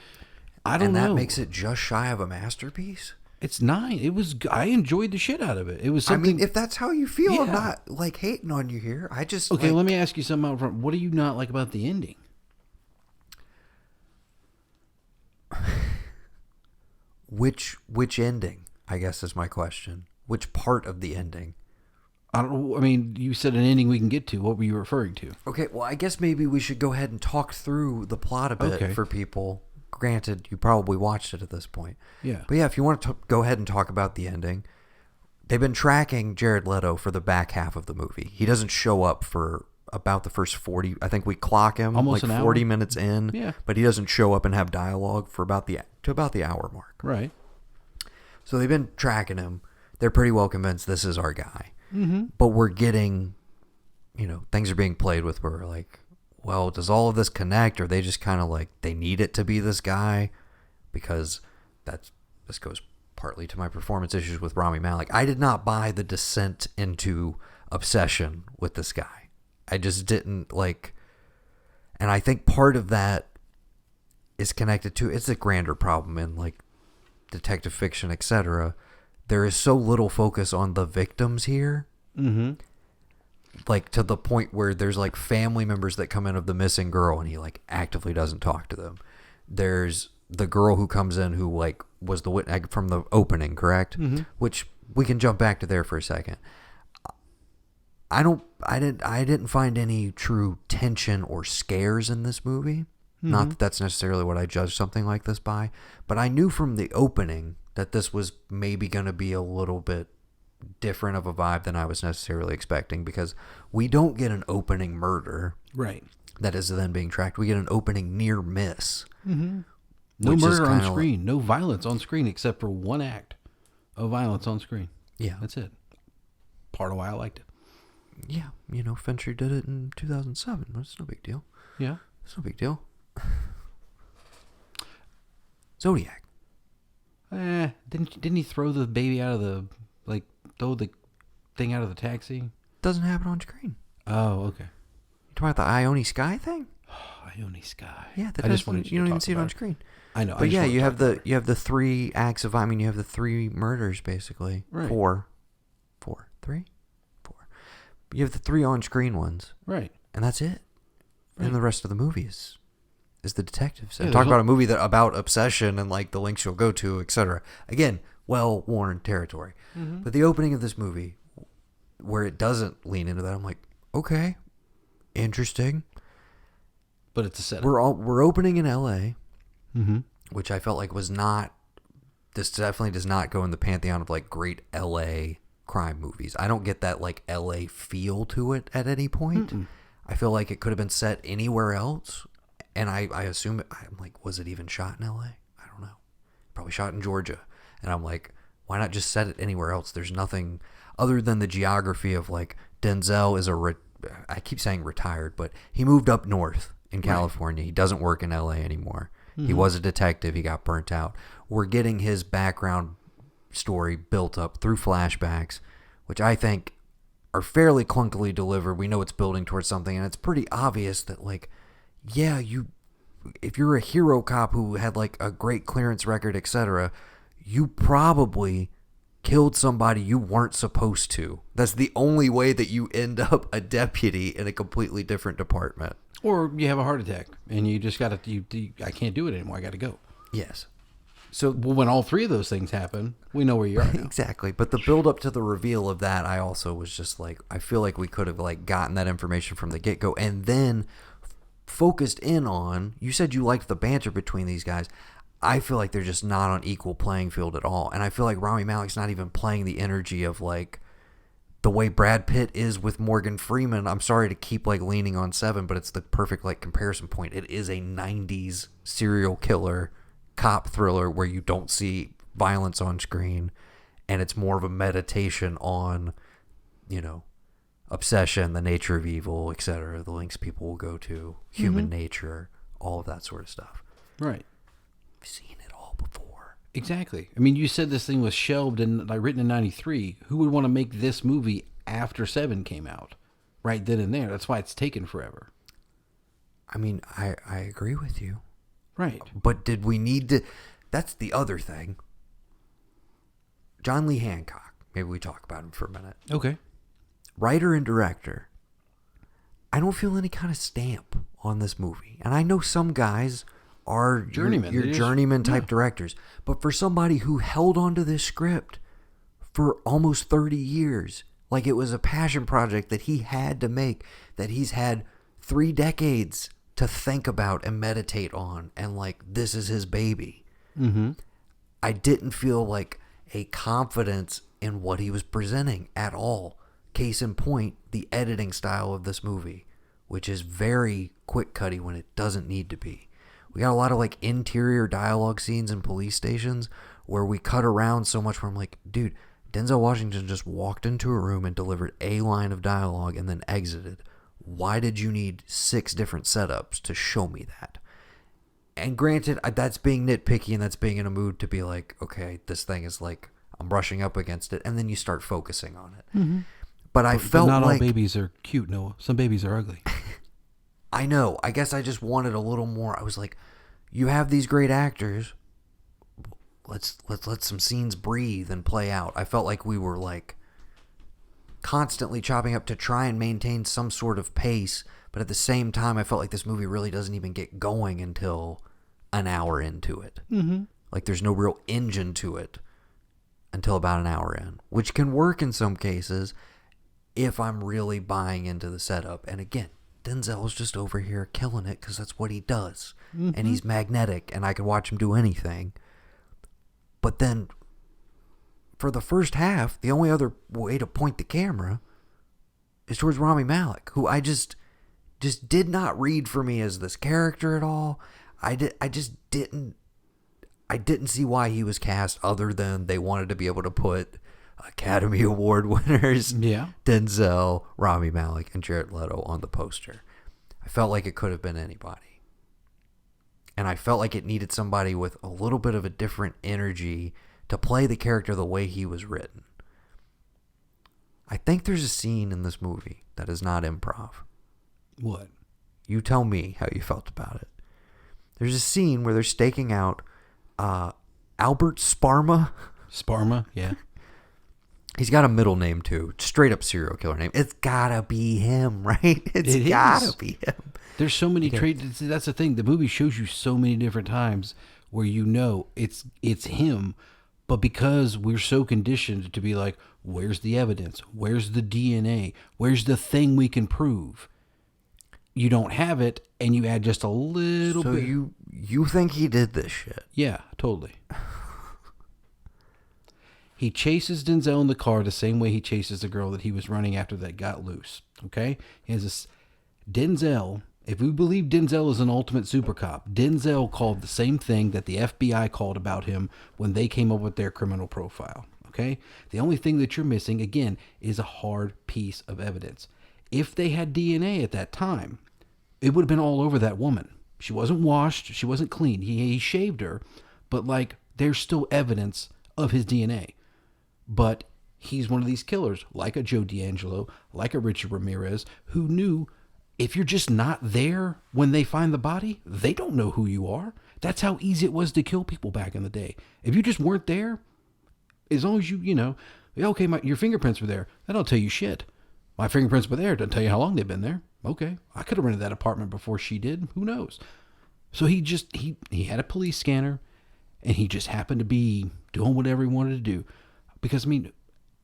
I don't know. And that makes it just shy of a masterpiece? It's 9. I enjoyed the shit out of it. It was something. I mean, if that's how you feel, I'm Yeah. not hating on you here. I just Okay, let me ask you something out front. What do you not like about the ending? Which ending, I guess, is my question. Which part of the ending? I don't know. I mean, you said an ending we can get to. What were you referring to? Okay, well, I guess maybe we should go ahead and talk through the plot a bit for people. Granted, you probably watched it at this point. Yeah. But yeah, if you want to go ahead and talk about the ending, they've been tracking Jared Leto for the back half of the movie. He doesn't show up for about the first 40. I think we clock him Almost like an 40 hour? minute in. Yeah. But he doesn't show up and have dialogue for about the hour mark. Right. So they've been tracking him. They're pretty well convinced this is our guy. Mm-hmm. But we're getting, things are being played with where we're like, well, does all of this connect? Or are they just kind of like, they need it to be this guy? Because this goes partly to my performance issues with Rami Malek. I did not buy the descent into obsession with this guy. I just didn't and I think part of that is connected to, it's a grander problem in detective fiction, etc. There is so little focus on the victims here. Mm-hmm. To the point where there's family members that come in of the missing girl and he actively doesn't talk to them. There's the girl who comes in who like was the witness from the opening, correct? Which we can jump back to there for a second. I didn't find any true tension or scares in this movie. Not that that's necessarily what I judge something like this by, but I knew from the opening that this was maybe going to be a little bit different of a vibe than I was necessarily expecting, because we don't get an opening murder. Right. That is then being tracked. We get an opening near miss. No murder on screen. No violence on screen except for one act of violence on screen. Yeah. That's it. Part of why I liked it. Yeah. You know, Fincher did it in 2007. That's no big deal. Yeah. It's no big deal. Zodiac. Didn't he throw the baby out of the, like, throw the thing out of the taxi? Doesn't happen on screen. Oh, okay. You talking about the Ione Sky thing? Ione Sky. Yeah, that I just wanted you don't even see it on screen. I know. But yeah, you have the 3 acts of, I mean, you have the 3 murders basically. Right. 4. You have the 3 on-screen ones. Right. And that's it. Right. And the rest of the movie is the detectives. Yeah, And talk about a movie that about obsession and like the links you'll go to, etc. Again, well-worn territory. But the opening of this movie, where it doesn't lean into that, I'm like, okay, interesting. But it's a setup. We're opening in L.A., which I felt like was not. This definitely does not go in the pantheon of like great L.A. crime movies. I don't get that like L.A. feel to it at any point. I feel like it could have been set anywhere else, and I assume I'm like, was it even shot in L.A.? I don't know. Probably shot in Georgia, and I'm like, why not just set it anywhere else? There's nothing other than the geography of like Denzel is I keep saying retired, but he moved up north in California. He doesn't work in L.A. anymore. He was a detective. He got burnt out. We're getting his background story built up through flashbacks, which I think are fairly clunkily delivered. We know it's building towards something, and it's pretty obvious that, like, yeah, if you're a hero cop who had like a great clearance record, etc., you probably killed somebody you weren't supposed to. That's the only way that you end up a deputy in a completely different department. Or you have a heart attack and you just got to, I can't do it anymore. I got to go. Yes. So when all 3 of those things happen, we know where you are now. Exactly. But the build up to the reveal of that, I also was just like, I feel like we could have like gotten that information from the get go and then focused in on, you said you liked the banter between these guys. I feel like they're just not on equal playing field at all. And I feel like Rami Malek's not even playing the energy of like the way Brad Pitt is with Morgan Freeman. I'm sorry to keep like leaning on Seven, but it's the perfect like comparison point. It is a 90s serial killer cop thriller where you don't see violence on screen, and it's more of a meditation on, you know, obsession, the nature of evil, etc., the links people will go to, human nature, all of that sort of stuff. Right. I've seen it all before. Exactly. I mean, you said this thing was shelved and like written in 93. Who would want to make this movie after 7 came out? Right then and there. That's why it's taken forever. I mean, I agree with you. Right. But did we need to... That's the other thing. John Lee Hancock. Maybe we talk about him for a minute. Okay. Writer and director. I don't feel any kind of stamp on this movie. And I know some guys are journeyman. Your journeyman type directors. But for somebody who held onto this script for almost 30 years, like it was a passion project that he had to make, that he's had 3 decades to think about and meditate on, and like this is his baby. I didn't feel like a confidence in what he was presenting at all. Case in point, the editing style of this movie, which is very quick cutty when it doesn't need to be. We got a lot of like interior dialogue scenes in police stations where we cut around so much where I'm like, dude, Denzel Washington just walked into a room and delivered a line of dialogue and then exited. Why did you need 6 different setups to show me that? And granted, that's being nitpicky and that's being in a mood to be like, okay, this thing is like, I'm brushing up against it. And then you start focusing on it. But I felt not like... all babies are cute, Noah. Some babies are ugly. I know. I guess I just wanted a little more. I was like, you have these great actors. Let's let some scenes breathe and play out. I felt like we were like constantly chopping up to try and maintain some sort of pace, but at the same time I felt like this movie really doesn't even get going until an hour into it. Mm-hmm. Like there's no real engine to it until about an hour in, which can work in some cases if I'm really buying into the setup. And again, Denzel's just over here killing it because that's what he does. Mm-hmm. And he's magnetic, and I can watch him do anything. But then for the first half, the only other way to point the camera is towards Rami Malek, who I just did not read for me as this character at all. I just didn't see why he was cast, other than they wanted to be able to put Academy Award winners, Denzel, Rami Malek, and Jared Leto on the poster. I felt like it could have been anybody. And I felt like it needed somebody with a little bit of a different energy to play the character the way he was written. I think there's a scene in this movie that is not improv. What? You tell me how you felt about it. There's a scene where they're staking out Albert Sparma. Sparma, yeah. He's got a middle name too. Straight up serial killer name. It's gotta be him, right? It gotta be him. There's so many traits. That's the thing. The movie shows you so many different times where you know it's him, but because we're so conditioned to be like, where's the evidence? Where's the DNA? Where's the thing we can prove? You don't have it, and you add just a little bit. So you think he did this shit? Yeah, totally. He chases Denzel in the car the same way he chases the girl that he was running after that got loose. Okay? He has this Denzel. If we believe Denzel is an ultimate super cop, Denzel called the same thing that the FBI called about him when they came up with their criminal profile. Okay? The only thing that you're missing, again, is a hard piece of evidence. If they had DNA at that time, it would have been all over that woman. She wasn't washed. She wasn't clean. He shaved her, but like there's still evidence of his DNA. But he's one of these killers, like a Joe D'Angelo, like a Richard Ramirez, who knew if you're just not there when they find the body, they don't know who you are. That's how easy it was to kill people back in the day. If you just weren't there, as long as you know, okay, your fingerprints were there, that don't tell you shit. My fingerprints were there, doesn't tell you how long they've been there. Okay, I could have rented that apartment before she did. Who knows? So he had a police scanner, and he just happened to be doing whatever he wanted to do. Because, I mean,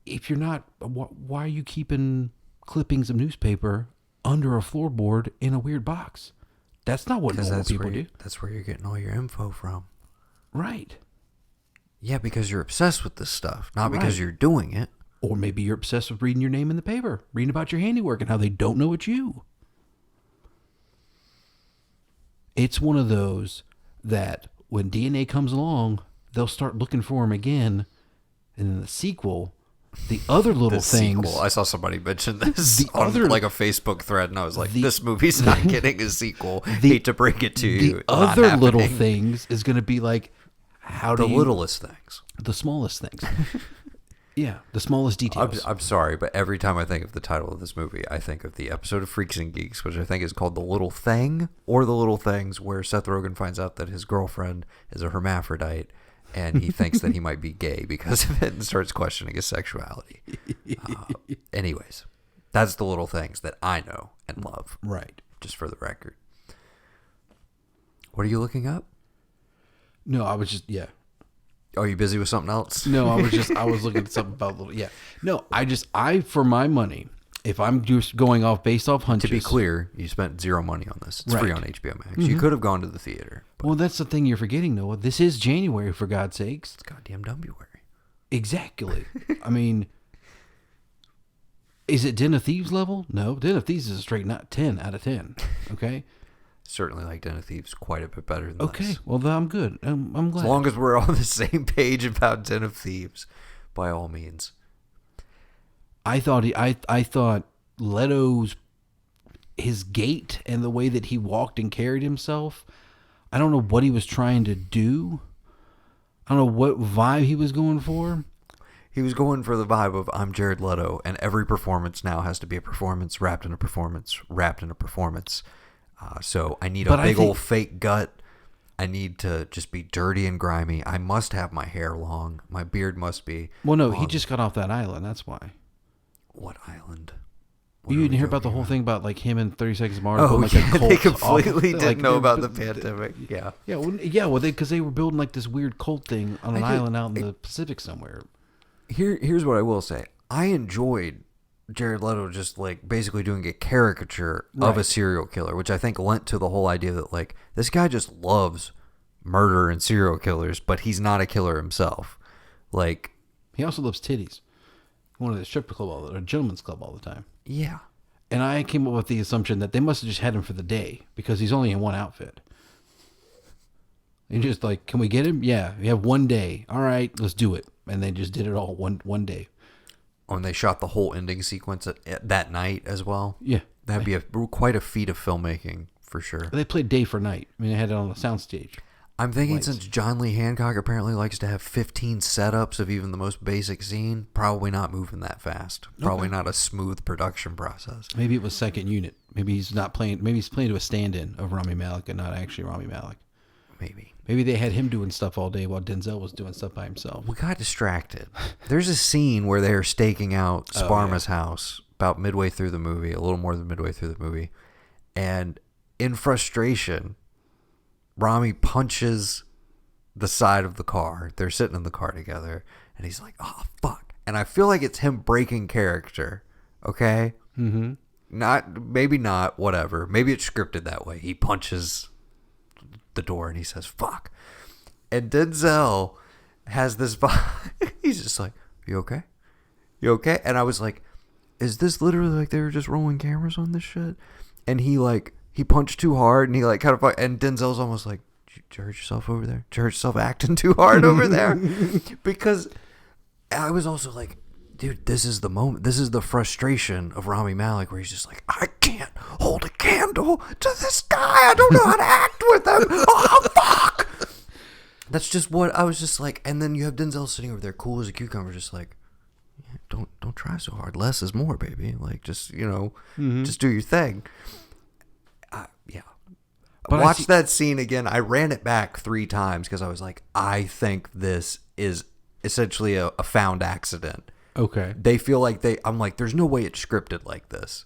if you're not, why are you keeping clippings of newspaper under a floorboard in a weird box? That's not what normal people do. That's where you're getting all your info from. Right. Yeah, because you're obsessed with this stuff, not because you're doing it. Or maybe you're obsessed with reading your name in the paper, reading about your handiwork and how they don't know it's you. It's one of those that when DNA comes along, they'll start looking for him again. And in the sequel, the other little things. Sequel. I saw somebody mention this on like a Facebook thread, and I was like, this movie's not getting a sequel. Hate to break it to you. The other little things is going to be like, littlest things. The smallest things. Yeah, the smallest details. I'm sorry, but every time I think of the title of this movie, I think of the episode of Freaks and Geeks, which I think is called The Little Thing, or The Little Things, where Seth Rogen finds out that his girlfriend is a hermaphrodite, and he thinks that he might be gay because of it and starts questioning his sexuality. Anyways, that's the little things that I know and love. Right. Just for the record. What are you looking up? No, I was just, Are you busy with something else? No, I was looking at something about little, No, for my money, if I'm just going off based off hunches. To be clear, you spent zero money on this. It's free on HBO Max. Mm-hmm. You could have gone to the theater. Well, that's the thing you're forgetting, Noah. This is January, for God's sakes. It's goddamn February. Exactly. I mean, is it Den of Thieves level? No, Den of Thieves is a straight not 10 out of 10. Okay? Certainly like Den of Thieves quite a bit better than this. Okay, well, I'm good. I'm glad. As long as we're on the same page about Den of Thieves, by all means. I thought Leto's, his gait and the way that he walked and carried himself, I don't know what he was trying to do. I don't know what vibe he was going for. He was going for the vibe of I'm Jared Leto, and every performance now has to be a performance wrapped in a performance wrapped in a performance. So I need a big old fake gut. I need to just be dirty and grimy. I must have my hair long. My beard must be Well, no, long. he just got off that island. That's why. What island? You didn't hear about the whole thing about like him and 30 Seconds to Mars? Oh, like yeah, a cult they completely off, didn't like, know about the pandemic. Yeah. Well, because they were building like this weird cult thing on an island out in the Pacific somewhere. Here's what I will say. I enjoyed Jared Leto just like basically doing a caricature of a serial killer, which I think lent to the whole idea that like this guy just loves murder and serial killers, but he's not a killer himself. Like, he also loves titties. One of the strip club or gentleman's club all the time. Yeah. And I came up with the assumption that they must have just had him for the day because he's only in one outfit. And just like, can we get him? Yeah, we have one day. All right, let's do it. And they just did it all one day. Oh, and they shot the whole ending sequence at that night as well. Yeah, that'd be quite a feat of filmmaking for sure. They played day for night. I mean, they had it on a soundstage. I'm thinking since John Lee Hancock apparently likes to have 15 setups of even the most basic scene, probably not moving that fast. Probably not a smooth production process. Maybe it was second unit. Maybe he's not playing. Maybe he's playing to a stand-in of Rami Malek and not actually Rami Malek. Maybe they had him doing stuff all day while Denzel was doing stuff by himself. We got distracted. There's a scene where they're staking out Sparma's house about midway through the movie, a little more than midway through the movie. And in frustration, Rami punches the side of the car. They're sitting in the car together. And he's like, oh, fuck. And I feel like it's him breaking character. Okay? Mm-hmm. Maybe not, whatever. Maybe it's scripted that way. He punches the door and he says fuck, and Denzel has this vibe. He's just like, you okay, and I was like, is this literally like they were just rolling cameras on this shit? And he punched too hard and he like kind of, and Denzel's almost like, did you hurt yourself over there? Did you hurt yourself acting too hard over there? Because I was also like, dude, this is the moment. This is the frustration of Rami Malek where he's just like, I can't hold a candle to this guy. I don't know how to act with him. Oh, fuck. That's just what I was just like. And then you have Denzel sitting over there cool as a cucumber, just like, yeah, don't try so hard. Less is more, baby. Like, just, just do your thing. Yeah. But watch that scene again. I ran it back 3 times because I was like, I think this is essentially a found accident. Okay. They feel like I'm like, there's no way it's scripted like this.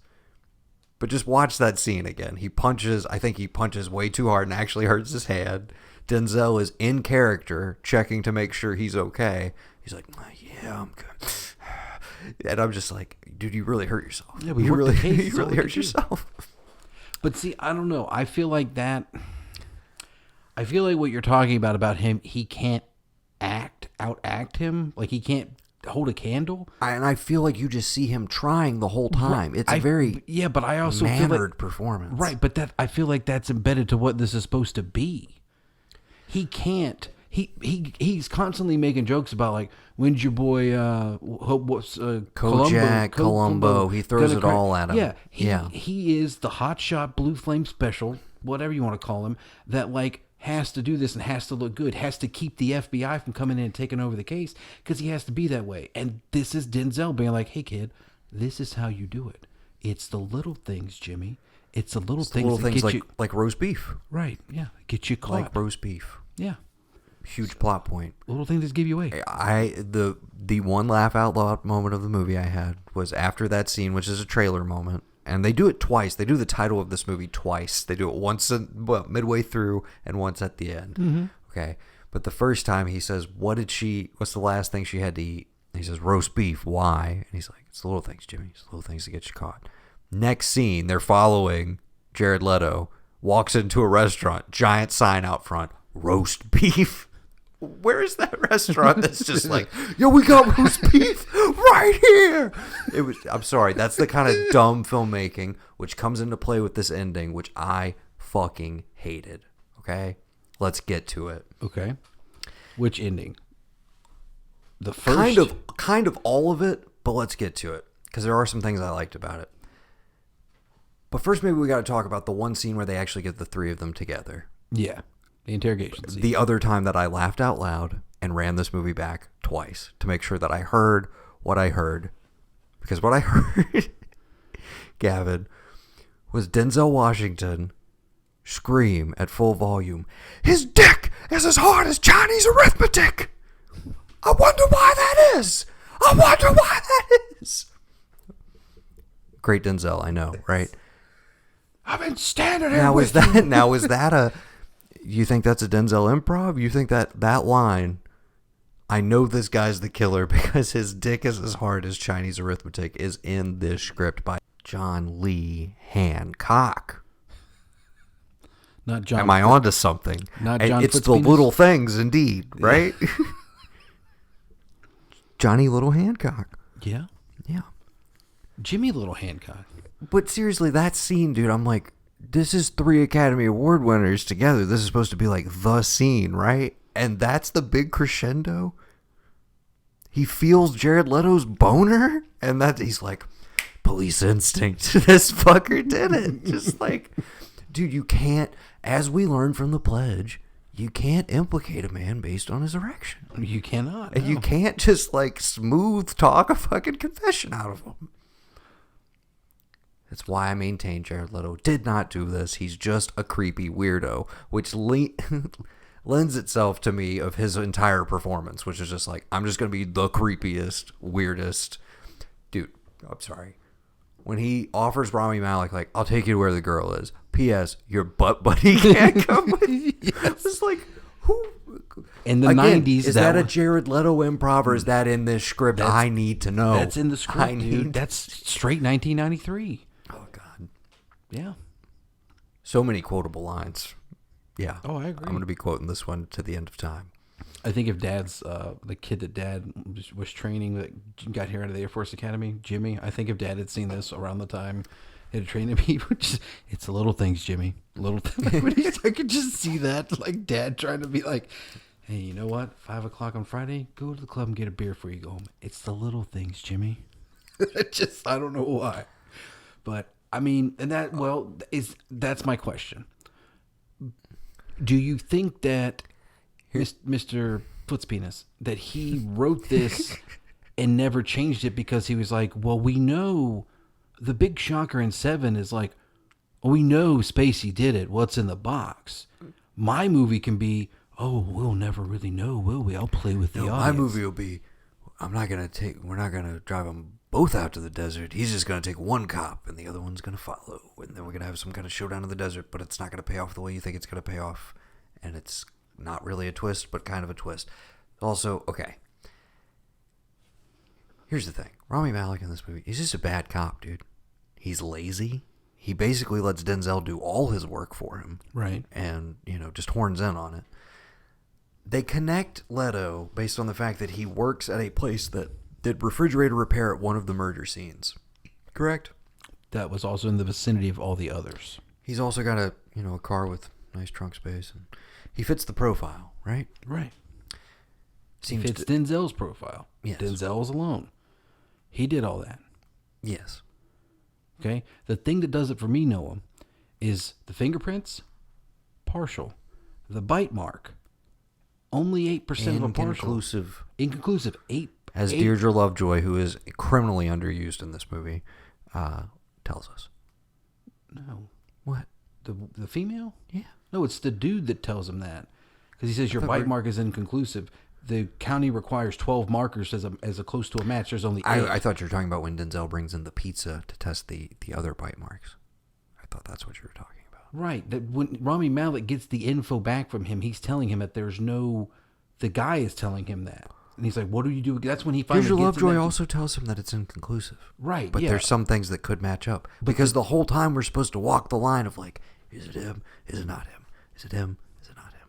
But just watch that scene again. I think he punches way too hard and actually hurts his hand. Denzel is in character, checking to make sure he's okay. He's like, yeah, I'm good. And I'm just like, dude, you really hurt yourself. Yeah, you really hurt yourself. But see, I don't know. I feel like what you're talking about him, he can't outact him. Like he can't hold a candle. And I feel like you just see him trying the whole time. It's but I also mannered feel like, performance. Right, but I feel like that's embedded to what this is supposed to be. He can't. He's constantly making jokes about like, when's your boy Columbo? He throws it all at him. Yeah, he is the hotshot blue flame special, whatever you want to call him, that like has to do this and has to look good, has to keep the FBI from coming in and taking over the case because he has to be that way. And this is Denzel being like, hey kid, this is how you do it. It's the little things, Jimmy. It's the little things that get you, like roast beef. Right, yeah, get you caught. Like roast beef. Yeah. Huge plot point. Little things that give you away. The one laugh out loud moment of the movie I had was after that scene, which is a trailer moment, and they do it twice. They do the title of this movie twice. They do it once midway through and once at the end. Mm-hmm. Okay, but the first time he says, what's the last thing she had to eat? And he says, roast beef. Why? And he's like, it's the little things, Jimmy. It's the little things that get you caught. Next scene, they're following Jared Leto, walks into a restaurant, giant sign out front, roast beef. Where is that restaurant that's just like, yo, we got roast beef right here? I'm sorry, that's the kind of dumb filmmaking which comes into play with this ending, which I fucking hated. Okay? Let's get to it. Okay. Which ending? The first? Kind of all of it, but let's get to it. Because there are some things I liked about it. But first, maybe we got to talk about the one scene where they actually get the 3 of them together. Yeah. The interrogation scene. The other time that I laughed out loud and ran this movie back twice to make sure that I heard what I heard. Because what I heard, Gavin, was Denzel Washington scream at full volume, his dick is as hard as Chinese arithmetic. I wonder why that is. Great Denzel, I know, right? I've been standing here Now with is that a? You think that's a Denzel improv? You think that line? I know this guy's the killer because his dick is as hard as Chinese arithmetic is in this script by John Lee Hancock. Not John. Am I onto something? Not John. It's the little things, indeed, right? Johnny Little Hancock. Yeah. Yeah. Jimmy Little Hancock. But seriously, that scene, dude, I'm like, this is 3 Academy Award winners together. This is supposed to be like the scene, right? And that's the big crescendo. He feels Jared Leto's boner, and that he's like, police instinct. This fucker did it. Just like, dude, you can't, as we learned from The Pledge, you can't implicate a man based on his erection. You cannot. And no. you can't just like smooth talk a fucking confession out of him. That's why I maintain Jared Leto did not do this. He's just a creepy weirdo, which lends itself to me of his entire performance, which is just like, I'm just going to be the creepiest, weirdest. Dude, I'm sorry. When he offers Rami Malek, like, I'll take you to where the girl is. P.S. Your butt buddy can't come with you. Yes. It's like, who? In the Again, 90s. Is that a Jared Leto improv or is that in this script? I need to know. That's in the script, dude. That's straight 1993. Oh, God. Yeah. So many quotable lines. Yeah. Oh, I agree. I'm going to be quoting this one to the end of time. I think if Dad's the kid that Dad was training that got here out of the Air Force Academy, Jimmy. I think if Dad had seen this around the time he had trained him, he would just, it's the little things, Jimmy. Little things. I could just see that, like Dad trying to be like, hey, you know what? 5 o'clock on Friday, go to the club and get a beer before you go home. It's the little things, Jimmy. I don't know why, but I mean, and that's my question. Do you think that Mr. Footspenis, that he wrote this and never changed it because he was like, well, we know the big shocker in 7 is like, well, we know Spacey did it. What's in the box? My movie can be, oh, we'll never really know, will we? I'll play with the audience. My movie will be, we're not going to drive them both out to the desert. He's just going to take one cop and the other one's going to follow. And then we're going to have some kind of showdown in the desert, but it's not going to pay off the way you think it's going to pay off. And it's not really a twist, but kind of a twist. Also, okay. Here's the thing. Rami Malek in this movie, he's just a bad cop, dude. He's lazy. He basically lets Denzel do all his work for him. Right. And, just horns in on it. They connect Leto based on the fact that he works at a place that did refrigerator repair at one of the murder scenes. Correct? That was also in the vicinity of all the others. He's also got a car with nice trunk space, and he fits the profile, right? Right. He Seems fits Denzel's profile. Yes. Denzel's alone. He did all that. Yes. Okay? The thing that does it for me, Noah, is the fingerprints, partial. The bite mark, only 8% of them partial. Inconclusive. 8. As Deirdre Lovejoy, who is criminally underused in this movie, tells us. No. What? The female? Yeah. No, it's the dude that tells him that. Because he says your bite mark is inconclusive. The county requires 12 markers as a close to a match. There's only 8. I thought you were talking about when Denzel brings in the pizza to test the other bite marks. I thought that's what you were talking about. Right. That when Rami Malek gets the info back from him, he's telling him that the guy is telling him that. And he's like, what do you do? That's when he finally Deirdre gets Lovejoy also tells him that it's inconclusive. Right, But yeah. there's some things that could match up. Because the whole time we're supposed to walk the line of like, is it him? Is it not him? Is it him? Is it not him?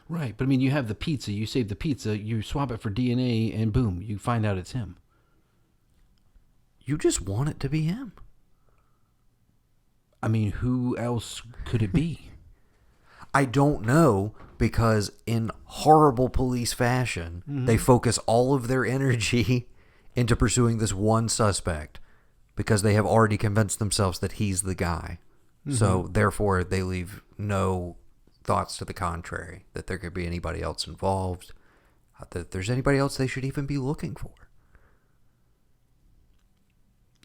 Right. But I mean, you have the pizza. You save the pizza. You swap it for DNA, and boom, you find out it's him. You just want it to be him. I mean, who else could it be? I don't know, because in horrible police fashion, they focus all of their energy into pursuing this one suspect because they have already convinced themselves that he's the guy. So therefore, they leave no thoughts to the contrary, that there could be anybody else involved, that there's anybody else they should even be looking for.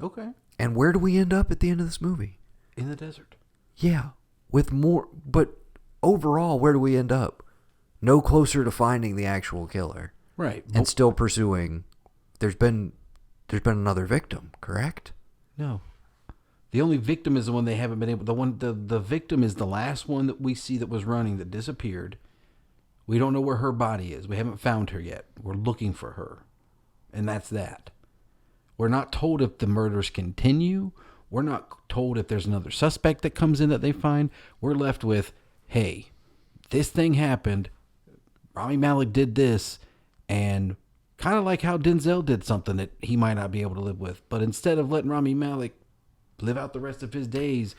Okay. And where do we end up at the end of this movie? In the desert. Yeah, with more, but overall, where do we end up? No closer to finding the actual killer. Right. And still pursuing. There's been another victim, correct? No. The only victim is the one they haven't been able. The victim is the last one that we see that was running that disappeared. We don't know where her body is. We haven't found her yet. We're looking for her, and that's that. We're not told if the murders continue. We're not told if there's another suspect that comes in that they find. We're left with, hey, this thing happened. Rami Malek did this, and kind of like how Denzel did something that he might not be able to live with. But instead of letting Rami Malek live out the rest of his days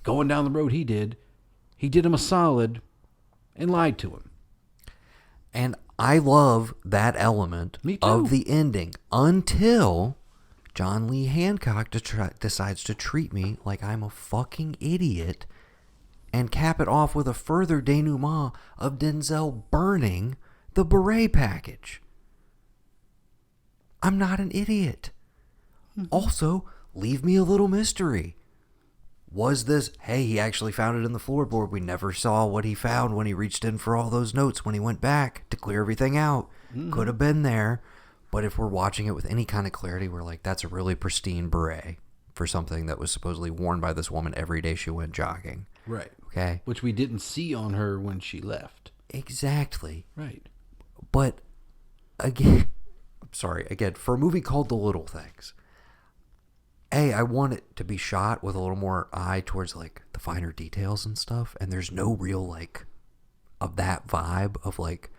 going down the road he did him a solid and lied to him. And I love that element of the ending until John Lee Hancock decides to treat me like I'm a fucking idiot and cap it off with a further denouement of Denzel burning the beret package. I'm not an idiot. Also, leave me a little mystery. Was this, hey, he actually found it in the floorboard. We never saw what he found when he reached in for all those notes when he went back to clear everything out. Could have been there. But if we're watching it with any kind of clarity, we're like, that's a really pristine beret for something that was supposedly worn by this woman every day she went jogging. Right. Okay. Which we didn't see on her when she left. Exactly. Right. But again, for a movie called The Little Things, I want it to be shot with a little more eye towards like the finer details and stuff. And there's no real like of that vibe of like,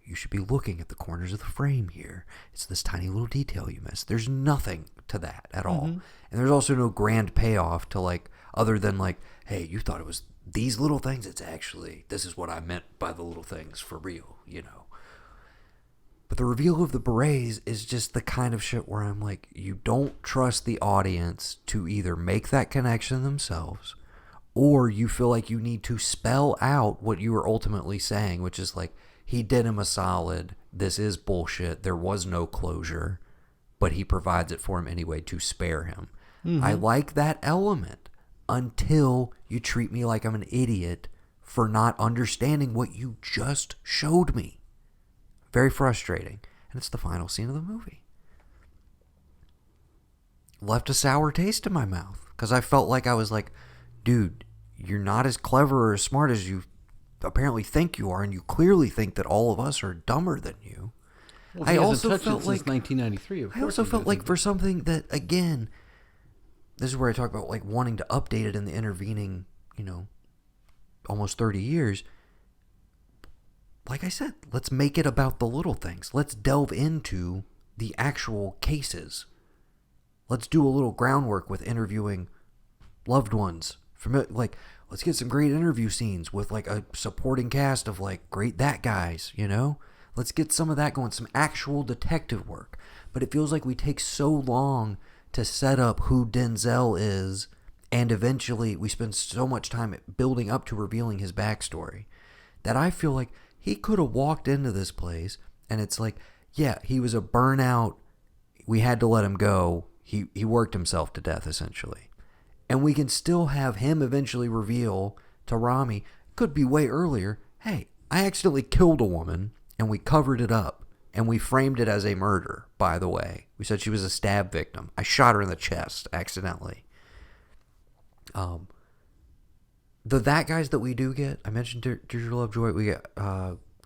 you should be looking at the corners of the frame here. It's this tiny little detail you missed. There's nothing to that at all. And there's also no grand payoff to like, other than like, hey, you thought it was these little things. It's actually, this is what I meant by the little things for real, you know. But the reveal of the berets is just the kind of shit where I'm like, you don't trust the audience to either make that connection themselves, or you feel like you need to spell out what you are ultimately saying, which is like, he did him a solid. This is bullshit. There was no closure, but he provides it for him anyway to spare him. I like that element until you treat me like I'm an idiot for not understanding what you just showed me. Very frustrating. And it's the final scene of the movie. Left a sour taste in my mouth because I felt like I was like, dude, you're not as clever or as smart as you apparently think you are, and you clearly think that all of us are dumber than you. Well, I also felt like since 1993. I also felt like for something that, again, this is where I talk about like wanting to update it in the intervening, almost 30 years. Like I said, let's make it about the little things. Let's delve into the actual cases. Let's do a little groundwork with interviewing loved ones. Let's get some great interview scenes with like a supporting cast of like great that guys, Let's get some of that going, some actual detective work. But it feels like we take so long to set up who Denzel is, and eventually we spend so much time building up to revealing his backstory that I feel like he could have walked into this place and it's like, yeah, he was a burnout. We had to let him go. He worked himself to death essentially. And we can still have him eventually reveal to Rami, could be way earlier, hey, I accidentally killed a woman and we covered it up and we framed it as a murder, by the way. We said she was a stab victim. I shot her in the chest accidentally. That guys that we do get, I mentioned Deirdre Lovejoy, we get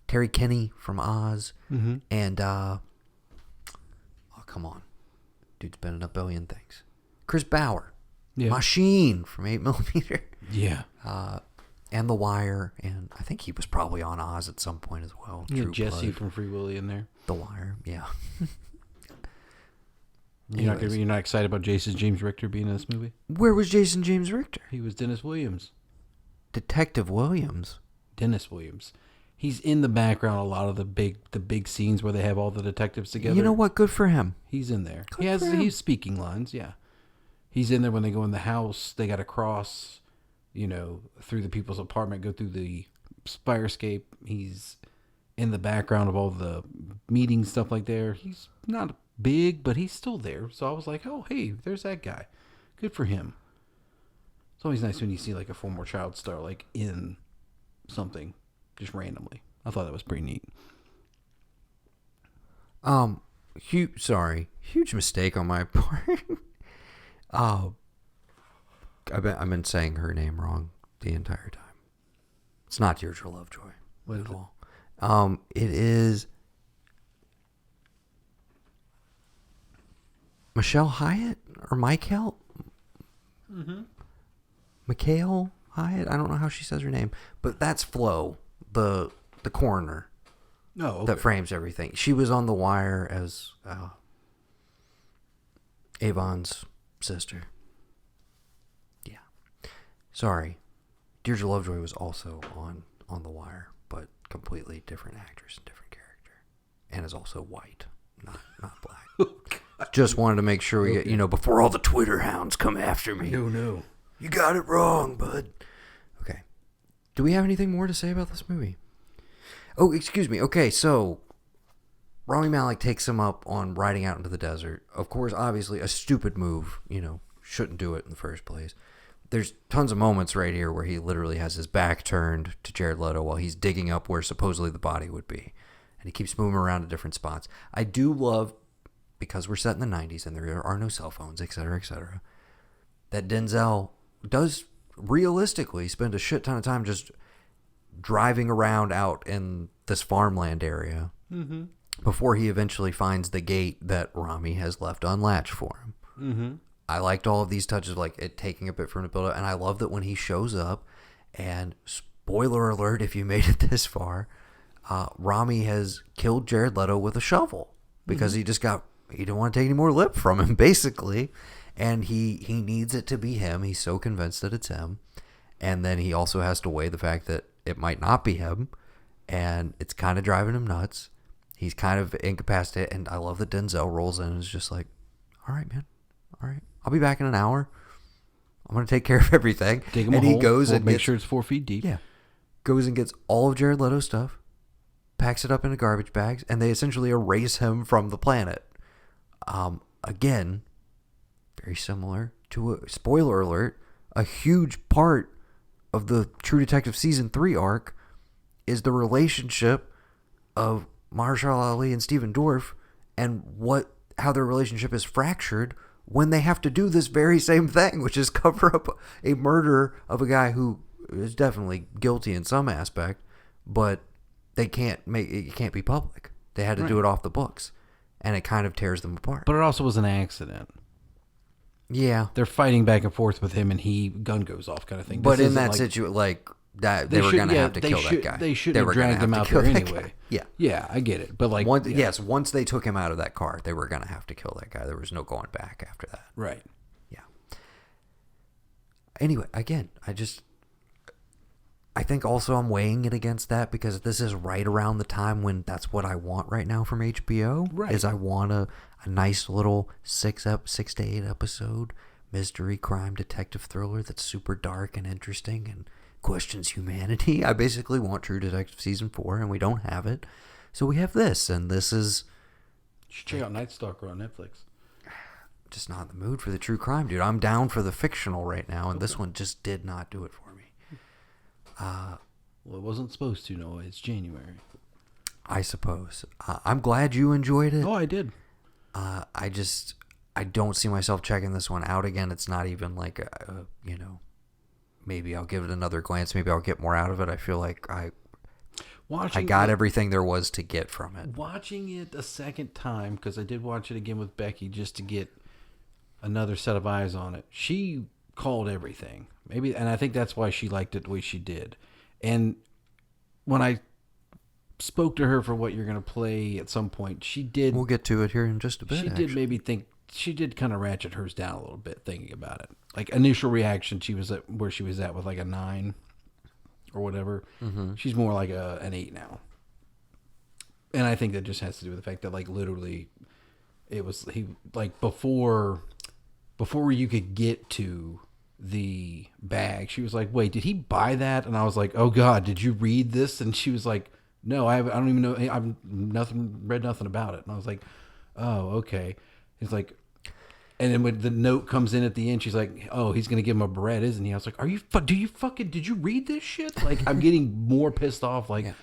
Terry Kinney from Oz, and oh, come on. Dude's been in a billion things. Chris Bauer. Yeah. Machine from 8mm. Yeah. And The Wire, and I think he was probably on Oz at some point as well. Yeah, Jesse from Free Willy in there. The Wire, yeah. You're not excited about Jason James Richter being in this movie? Where was Jason James Richter? He was Dennis Williams. Detective Williams? Dennis Williams. He's in the background a lot of the big scenes where they have all the detectives together. You know what? Good for him. He's in there. He's speaking lines, yeah. He's in there when they go in the house. They got to cross, through the people's apartment, go through the fire escape. He's in the background of all the meeting stuff like there. He's not big, but he's still there. So I was like, oh, hey, there's that guy. Good for him. It's always nice when you see like a former child star like in something just randomly. I thought that was pretty neat. Huge mistake on my part. I've been saying her name wrong the entire time. It's not Deirdre Lovejoy at all. It is Michelle Hyatt or Michael? Mm-hmm. Mikhail Hyatt? I don't know how she says her name, but that's Flo, the coroner. Okay. That frames everything. She was on The Wire as Avon's sister. Yeah. Sorry. Deirdre Lovejoy was also on The Wire, but completely different actress and different character. And is also white, not black. Just wanted to make sure we get, before all the Twitter hounds come after me. No. You got it wrong, bud. Okay. Do we have anything more to say about this movie? Oh, excuse me. Okay, so Rami Malek takes him up on riding out into the desert. Of course, obviously, a stupid move. Shouldn't do it in the first place. There's tons of moments right here where he literally has his back turned to Jared Leto while he's digging up where supposedly the body would be. And he keeps moving around to different spots. I do love, because we're set in the 90s and there are no cell phones, et cetera, that Denzel does realistically spend a shit ton of time just driving around out in this farmland area before he eventually finds the gate that Rami has left unlatched for him. Mm-hmm. I liked all of these touches, like it taking a bit from the build-up, and I love that when he shows up, and spoiler alert if you made it this far, Rami has killed Jared Leto with a shovel because he didn't want to take any more lip from him, basically, and he needs it to be him. He's so convinced that it's him, and then he also has to weigh the fact that it might not be him, and it's kind of driving him nuts. He's kind of incapacitated, and I love that Denzel rolls in and is just like, all right, man. All right. I'll be back in an hour. I'm going to take care of everything. Dig him and a he hole, goes and make sure it's 4 feet deep. Yeah. Goes and gets all of Jared Leto's stuff, packs it up into garbage bags, and they essentially erase him from the planet. Again, very similar to a spoiler alert, a huge part of the True Detective Season 3 arc is the relationship of Mahershala Ali and Stephen Dorff and how their relationship is fractured when they have to do this very same thing, which is cover up a murder of a guy who is definitely guilty in some aspect, but it can't be public. They had to do it off the books, and it kind of tears them apart. But it also was an accident. Yeah. They're fighting back and forth with him, and gun goes off kind of thing. But in that situation, like, that they were going to have to kill that guy. They shouldn't have dragged him out there anyway. Yeah. Yeah, I get it. But yes, once they took him out of that car, they were going to have to kill that guy. There was no going back after that. Right. Yeah. Anyway, again, I think also I'm weighing it against that because this is right around the time when that's what I want right now from HBO. Right. Is I want a nice little 6 to 8 episode mystery crime detective thriller that's super dark and interesting and questions humanity. I basically want True Detective Season 4, and we don't have it. So we have this, and this is... You should check out Night Stalker on Netflix. Just not in the mood for the true crime, dude. I'm down for the fictional right now, and this one just did not do it for me. Well, it wasn't supposed to, no. It's January. I suppose. I'm glad you enjoyed it. Oh, I did. I don't see myself checking this one out again. It's not even like maybe I'll give it another glance. Maybe I'll get more out of it. I feel like I got everything there was to get from it. Watching it a second time, because I did watch it again with Becky just to get another set of eyes on it. She called everything. And I think that's why she liked it the way she did. And when I spoke to her for what you're going to play at some point, she did... We'll get to it here in just a bit, She did maybe think... She did kind of ratchet hers down a little bit thinking about it. Like, initial reaction, she was at where she was at with like a 9 or whatever. Mm-hmm. She's more like an 8 now. And I think that just has to do with the fact that, like, literally, it was... before you could get to the bag, she was like, wait, did he buy that? And I was like, oh God, did you read this? And she was like, no, I don't even know. I've read nothing about it. And I was like, oh, okay. He's like, and then when the note comes in at the end, she's like, oh, he's going to give him a bread, isn't he? I was like, did you read this shit? Like, I'm getting more pissed off. Like,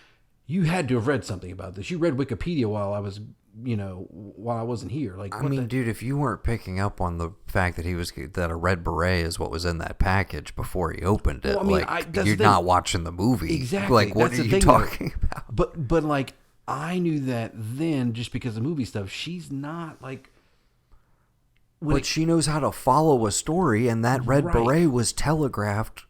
You had to have read something about this. You read Wikipedia while I was while I wasn't here. Like, I mean, dude, if you weren't picking up on the fact that that a red beret is what was in that package before he opened it, well, I mean, you're not watching the movie. Exactly. Like, what are you talking about? But like, I knew that then just because of movie stuff. She's not like. But she knows how to follow a story, and that red beret was telegraphed.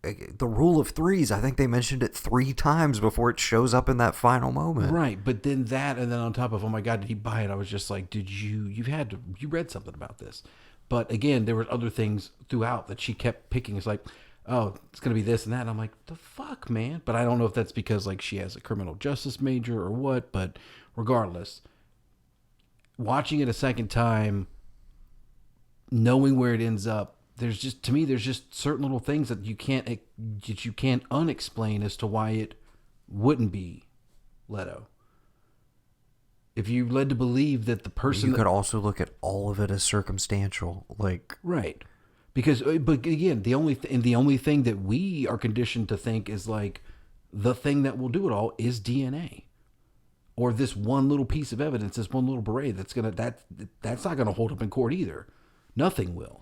The rule of threes, I think they mentioned it 3 times before it shows up in that final moment. Right, but then that, and then on top of, oh my God, did he buy it? I was just like, you read something about this. But again, there were other things throughout that she kept picking. It's like, oh, it's going to be this and that. And I'm like, the fuck, man? But I don't know if that's because like she has a criminal justice major or what, but regardless, watching it a second time, knowing where it ends up, there's just certain little things that you can't unexplain as to why it wouldn't be Leto. If you're led to believe that the person, you could also look at all of it as circumstantial, like right, because but again, the only thing that we are conditioned to think is like the thing that will do it all is DNA, or this one little piece of evidence, this one little beret that's not gonna hold up in court either. Nothing will.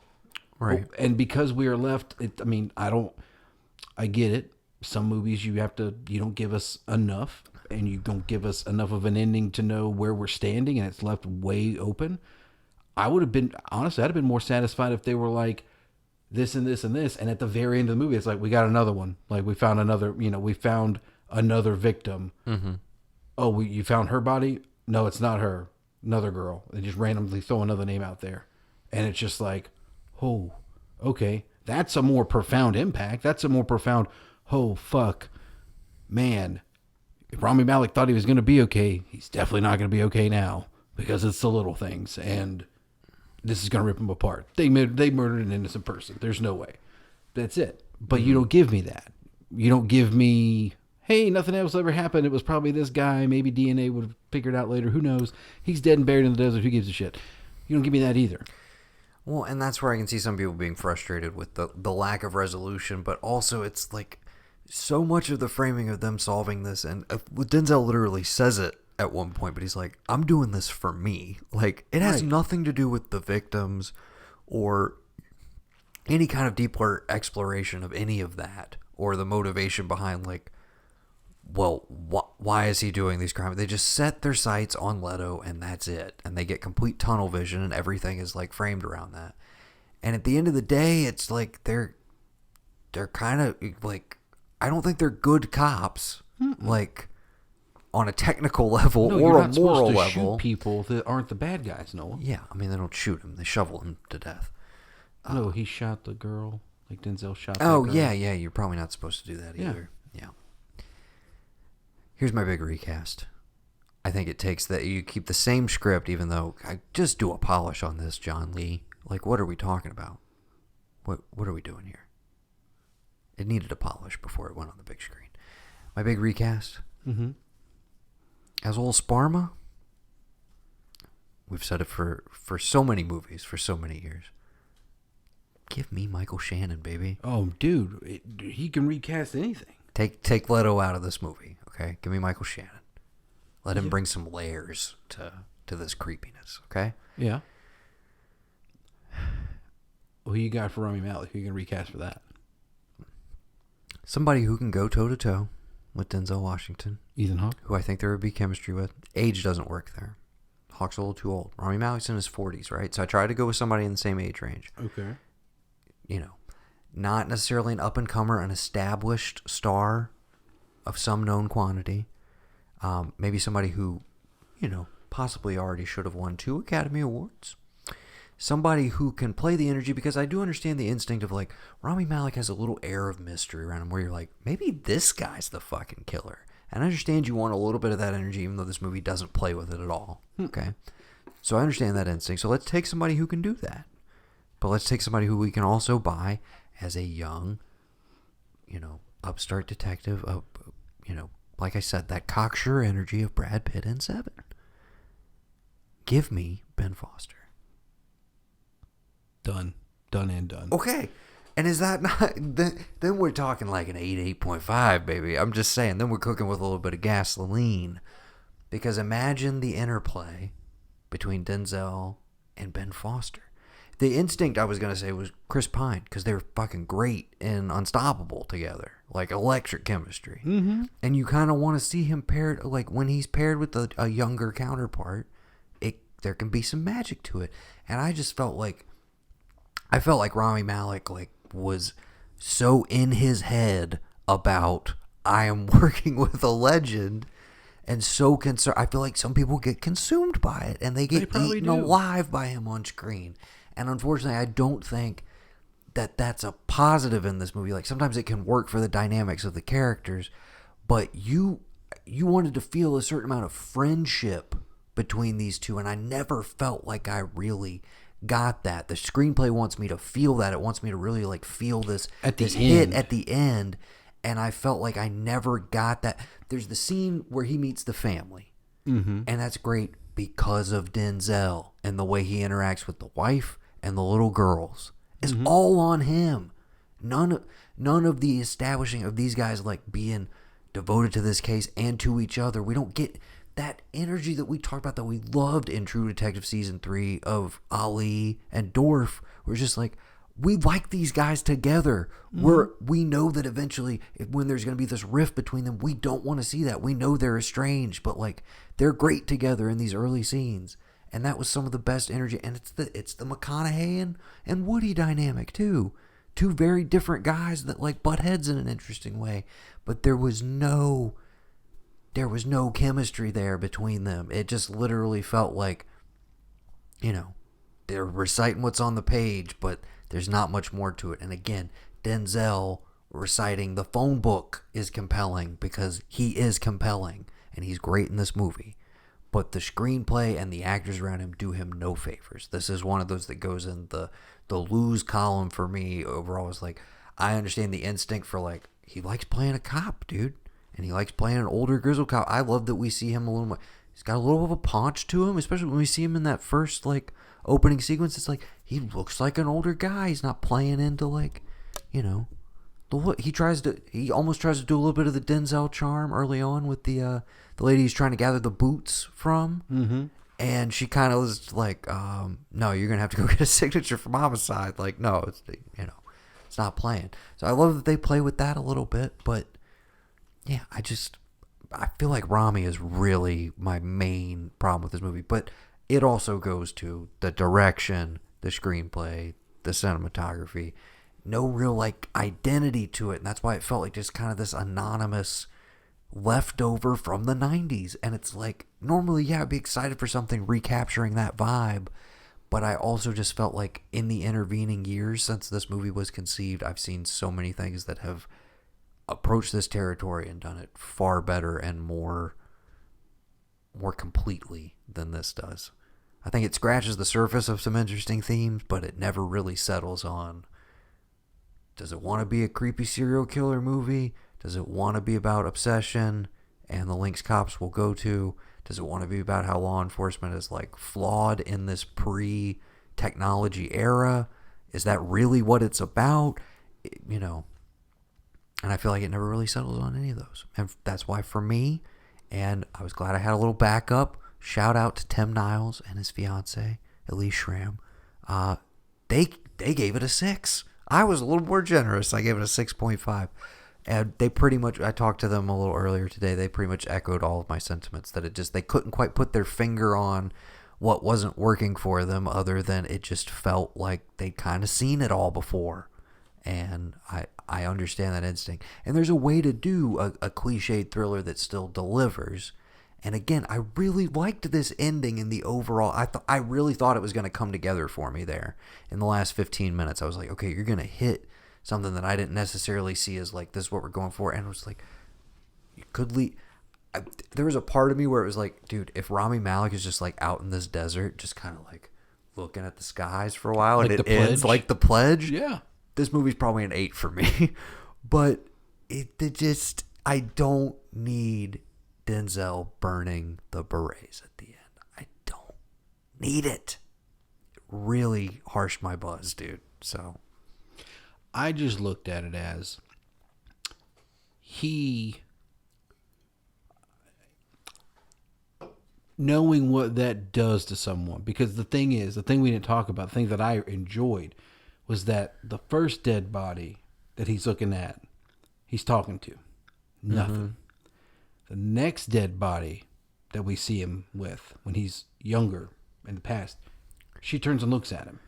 Right. And because we are left, I get it. Some movies you don't give us enough, and you don't give us enough of an ending to know where we're standing, and it's left way open. I'd have been more satisfied if they were like this and this and this, and at the very end of the movie, it's like, we got another one. Like, we found another victim. Mm-hmm. Oh, you found her body? No, it's not her. Another girl. They just randomly throw another name out there. And it's just like, oh, okay, that's a more profound impact. That's a more profound, oh, fuck, man. If Rami Malek thought he was going to be okay, he's definitely not going to be okay now, because it's the little things, and this is going to rip him apart. They murdered an innocent person. There's no way. That's it. But you don't give me that. You don't give me, hey, nothing else ever happened. It was probably this guy. Maybe DNA would have figured it out later. Who knows? He's dead and buried in the desert. Who gives a shit? You don't give me that either. Well, and that's where I can see some people being frustrated with the lack of resolution, but also it's like so much of the framing of them solving this, and Denzel literally says it at one point, but he's like, I'm doing this for me. Like, it has nothing to do with the victims or any kind of deeper exploration of any of that, or the motivation behind, like, well, why is he doing these crimes? They just set their sights on Leto, and that's it. And they get complete tunnel vision, and everything is like framed around that. And at the end of the day, it's like they're kind of like, I don't think they're good cops, like on a technical level or a moral level. Shoot people that aren't the bad guys, Noah. Yeah, I mean, they don't shoot him; they shovel him to death. No, he shot the girl, like Denzel shot. Oh yeah, you're probably not supposed to do that either. Yeah. Here's my big recast. I think it takes that you keep the same script, even though I just do a polish on this, John Lee. Like, what are we talking about? What are we doing here? It needed a polish before it went on the big screen. My big recast. Mm-hmm. As old Sparma. We've said it for so many movies, for so many years. Give me Michael Shannon, baby. Oh, dude, he can recast anything. Take Leto out of this movie. Okay, give me Michael Shannon. Let him bring some layers to this creepiness. Okay. Yeah. Who you got for Rami Malek? Who you can recast for that? Somebody who can go toe to toe with Denzel Washington. Ethan Hawke, who I think there would be chemistry with. Age doesn't work there. Hawke's a little too old. Rami Malek's in his 40s, right? So I try to go with somebody in the same age range. Okay. Not necessarily an up-and-comer, an established star of some known quantity. Maybe somebody who, possibly already should have won 2 Academy Awards. Somebody who can play the energy, because I do understand the instinct of, like, Rami Malek has a little air of mystery around him where you're like, maybe this guy's the fucking killer. And I understand you want a little bit of that energy, even though this movie doesn't play with it at all. Okay? So I understand that instinct. So let's take somebody who can do that. But let's take somebody who we can also buy as a young, upstart detective. Like I said, that cocksure energy of Brad Pitt in Seven. Give me Ben Foster. Done and done. Okay. And is that not... Then we're talking like an 8.5, baby. I'm just saying. Then we're cooking with a little bit of gasoline. Because imagine the interplay between Denzel and Ben Foster. The instinct I was going to say was Chris Pine, because they were fucking great in Unstoppable together. Like electric chemistry. Mm-hmm. And you kind of want to see him paired, like when he's paired with a younger counterpart, there can be some magic to it. And I just felt like, Rami Malek was so in his head about, I am working with a legend, and so concerned. I feel like some people get consumed by it, and they get eaten alive by him on screen. And unfortunately, I don't think that that's a positive in this movie. Like, sometimes it can work for the dynamics of the characters, but you wanted to feel a certain amount of friendship between these two, and I never felt like I really got that. The screenplay wants me to feel that. It wants me to really feel this hit at the end, and I felt like I never got that. There's the scene where he meets the family, and that's great because of Denzel and the way he interacts with the wife and the little girls. It's all on him. None of the establishing of these guys being devoted to this case and to each other. We don't get that energy that we talked about that we loved in True Detective Season 3 of Ali and Dorf. We're just we like these guys together. We know that eventually, when there's going to be this rift between them, we don't want to see that. We know they're estranged, but they're great together in these early scenes. And that was some of the best energy. And it's the McConaughey and Woody dynamic too. Two very different guys that butt heads in an interesting way. But there was no chemistry there between them. It just literally felt like, they're reciting what's on the page, but there's not much more to it. And again, Denzel reciting the phone book is compelling because he is compelling and he's great in this movie. But the screenplay and the actors around him do him no favors. This is one of those that goes in the lose column for me overall. Is I understand the instinct for he likes playing a cop, dude. And he likes playing an older grizzled cop. I love that we see him a little more. He's got a little of a paunch to him, especially when we see him in that first opening sequence. It's he looks like an older guy. He's not playing into the look. He almost tries to do a little bit of the Denzel charm early on with the lady he's trying to gather the boots from. Mm-hmm. And she kind of was no, you're gonna have to go get a signature from homicide. No, it's it's not playing. So I love that they play with that a little bit, but yeah, I feel like Rami is really my main problem with this movie, but it also goes to the direction, the screenplay, the cinematography. No real identity to it, and that's why it felt like just kind of this anonymous leftover from the 90s. And it's normally, yeah, I'd be excited for something recapturing that vibe, but I also just felt like in the intervening years since this movie was conceived, I've seen so many things that have approached this territory and done it far better and more completely than this does. I think it scratches the surface of some interesting themes, but it never really settles on, does it want to be a creepy serial killer movie? Does it want to be about obsession and the links cops will go to? Does it want to be about how law enforcement is flawed in this pre-technology era? Is that really what it's about? And I feel like it never really settles on any of those. And that's why for me, and I was glad I had a little backup, shout out to Tim Niles and his fiance, Elise Schramm. They gave it a 6. I was a little more generous. I gave it a 6.5. And they pretty much, I talked to them a little earlier today, they pretty much echoed all of my sentiments, that they couldn't quite put their finger on what wasn't working for them, other than it just felt like they'd kind of seen it all before. And I understand that instinct. And there's a way to do a cliched thriller that still delivers. And again, I really liked this ending in the overall. I really thought it was going to come together for me there. In the last 15 minutes, I was like, okay, you're going to hit something that I didn't necessarily see as this is what we're going for. And it was you could lead. There was a part of me where it was dude, if Rami Malek is just out in this desert, just kind of looking at the skies for a while, and it ends like The Pledge. Yeah. This movie's probably an 8 for me, but I don't need Denzel burning the berets at the end. I don't need it. It really harshed my buzz, dude. So I just looked at it as knowing what that does to someone, because the thing we didn't talk about, the thing that I enjoyed was that the first dead body that he's looking at, he's talking to. Nothing. The next dead body that we see him with when he's younger in the past, she turns and looks at him.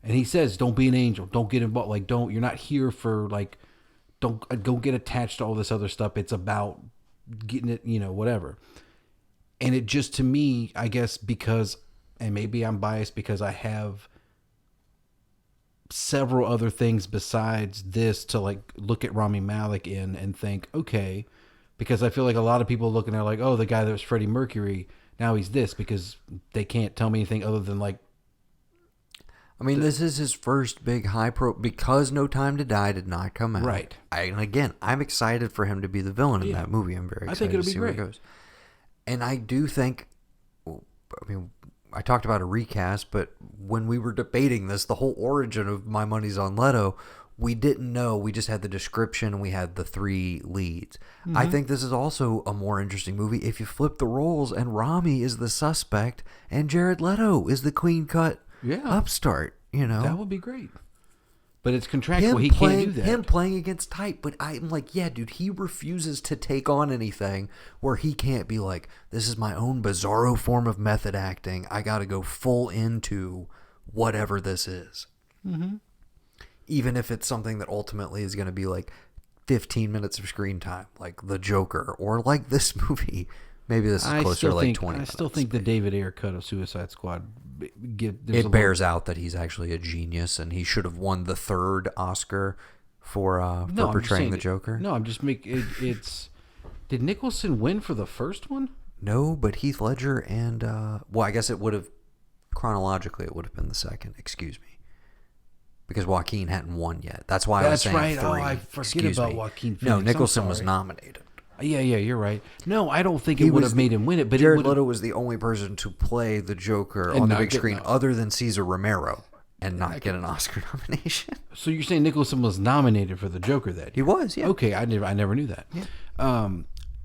And he says, don't be an angel. Don't get involved. Like, you're not here for, like, don't get attached to all this other stuff. It's about getting it, whatever. And it just, to me, I guess because, and maybe I'm biased because I have several other things besides this to, like, look at Rami Malek in and think, okay, because I feel like a lot of people looking at like, oh, the guy that was Freddie Mercury, now he's this, because they can't tell me anything other than, like, I mean, this is his first big because No Time to Die did not come out. Right. I'm excited for him to be the villain in that movie. I'm very excited to see where it goes. And I do think, I talked about a recast, but when we were debating this, the whole origin of My Money's on Leto, we didn't know. We just had the description and we had the 3 leads. Mm-hmm. I think this is also a more interesting movie if you flip the roles and Rami is the suspect and Jared Leto is the clean-cut upstart, That would be great. But it's contractual. He can't do that. Him playing against type. But I'm like, yeah, dude, he refuses to take on anything where he can't be like, this is my own bizarro form of method acting. I got to go full into whatever this is. Mm-hmm. Even if it's something that ultimately is going to be like 15 minutes of screen time, like The Joker, or like this movie. Maybe this is closer to like 20 minutes. I still think the David Ayer cut of Suicide Squad, it bears out that he's actually a genius, and he should have won the 3rd Oscar for portraying the Joker. No, I'm just making it's. Did Nicholson win for the first one? No, but Heath Ledger and I guess it would have chronologically it would have been the 2nd. Excuse me, because Joaquin hadn't won yet. That's why I was saying right. 3. Oh, I forget about Joaquin Phoenix. No, Nicholson was nominated. Yeah, you're right. No, I don't think it would have made him win it. But Jared Leto was the only person to play the Joker on the big screen other than Cesar Romero and not get an Oscar nomination. So you're saying Nicholson was nominated for the Joker that year? He was, yeah. Okay, I never knew that. Yeah.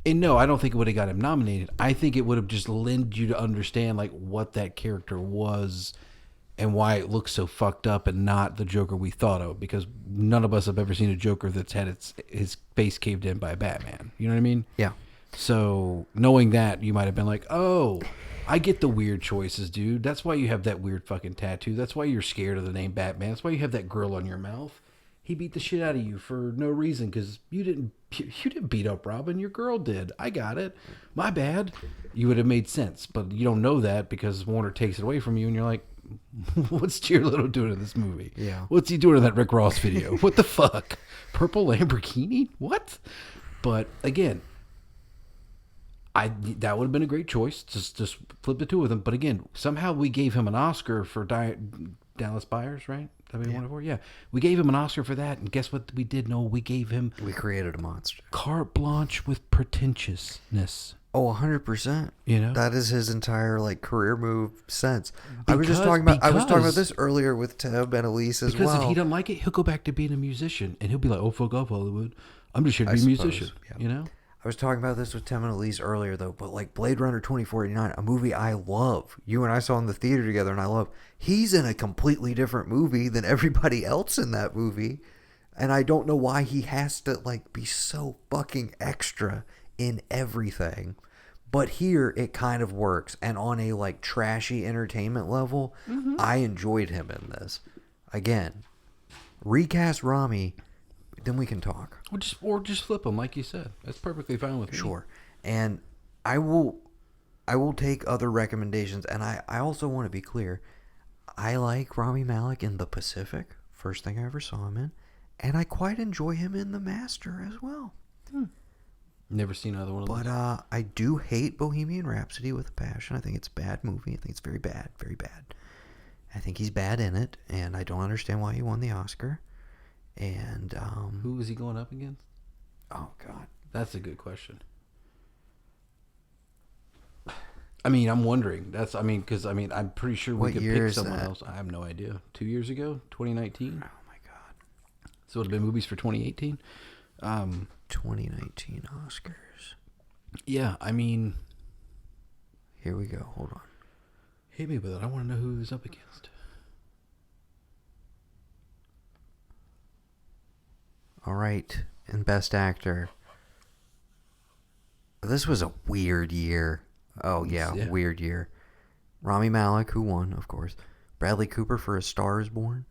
And no, I don't think it would have got him nominated. I think it would have just led you to understand like what that character was and why it looks so fucked up and not the Joker we thought of, because none of us have ever seen a Joker that's had his face caved in by a Batman. You know what I mean? Yeah. So knowing that, you might have been like, oh, I get the weird choices, dude. That's why you have that weird fucking tattoo. That's why you're scared of the name Batman. That's why you have that grill on your mouth. He beat the shit out of you for no reason because you didn't beat up Robin. Your girl did. I got it. My bad. You would have made sense, but you don't know that because Warner takes it away from you, and you're like, what's Jared Leto doing in this movie? Yeah. What's he doing in that Rick Ross video? What the fuck? Purple Lamborghini? What? But again, that would have been a great choice. Just flip the 2 of them. But again, somehow we gave him an Oscar for Dallas Buyers, right? Yeah. We gave him an Oscar for that, and guess what we did? No, we created a monster. Carte blanche with pretentiousness. Oh, 100%. That is his entire like career move since. I was talking about this earlier with Teb and Elise as well. Because if he doesn't like it, he'll go back to being a musician, and he'll be like, "Oh, fuck off, Hollywood. I'm just here to be a musician." Yeah. I was talking about this with Tim and Elise earlier though, but like Blade Runner 2049, a movie I love. You and I saw in the theater together, and I love. He's in a completely different movie than everybody else in that movie, and I don't know why he has to like be so fucking extra in everything. But here it kind of works, and on a like trashy entertainment level, I enjoyed him in this. Again, recast Rami, then we can talk. Or just flip him, like you said. That's perfectly fine with me. Sure. And I will take other recommendations, and I also want to be clear. I like Rami Malek in The Pacific, first thing I ever saw him in, and I quite enjoy him in The Master as well. Never seen either one of those. But I do hate Bohemian Rhapsody with a passion. I think it's a bad movie. I think it's very bad, very bad. I think he's bad in it, and I don't understand why he won the Oscar. And who was he going up against? Oh God, that's a good question. I mean, I'm wondering. Because I'm pretty sure we could pick someone else. I have no idea. 2 years ago, 2019. Oh my God. So it would have been movies for 2018. 2019 Oscars. Yeah, I mean, Here we go. Hold on. Hit me with it. I want to know who he's up against. All right. And Best Actor. This was a weird year. Oh, yeah. Weird year. Rami Malek, who won, of course. Bradley Cooper for A Star is Born.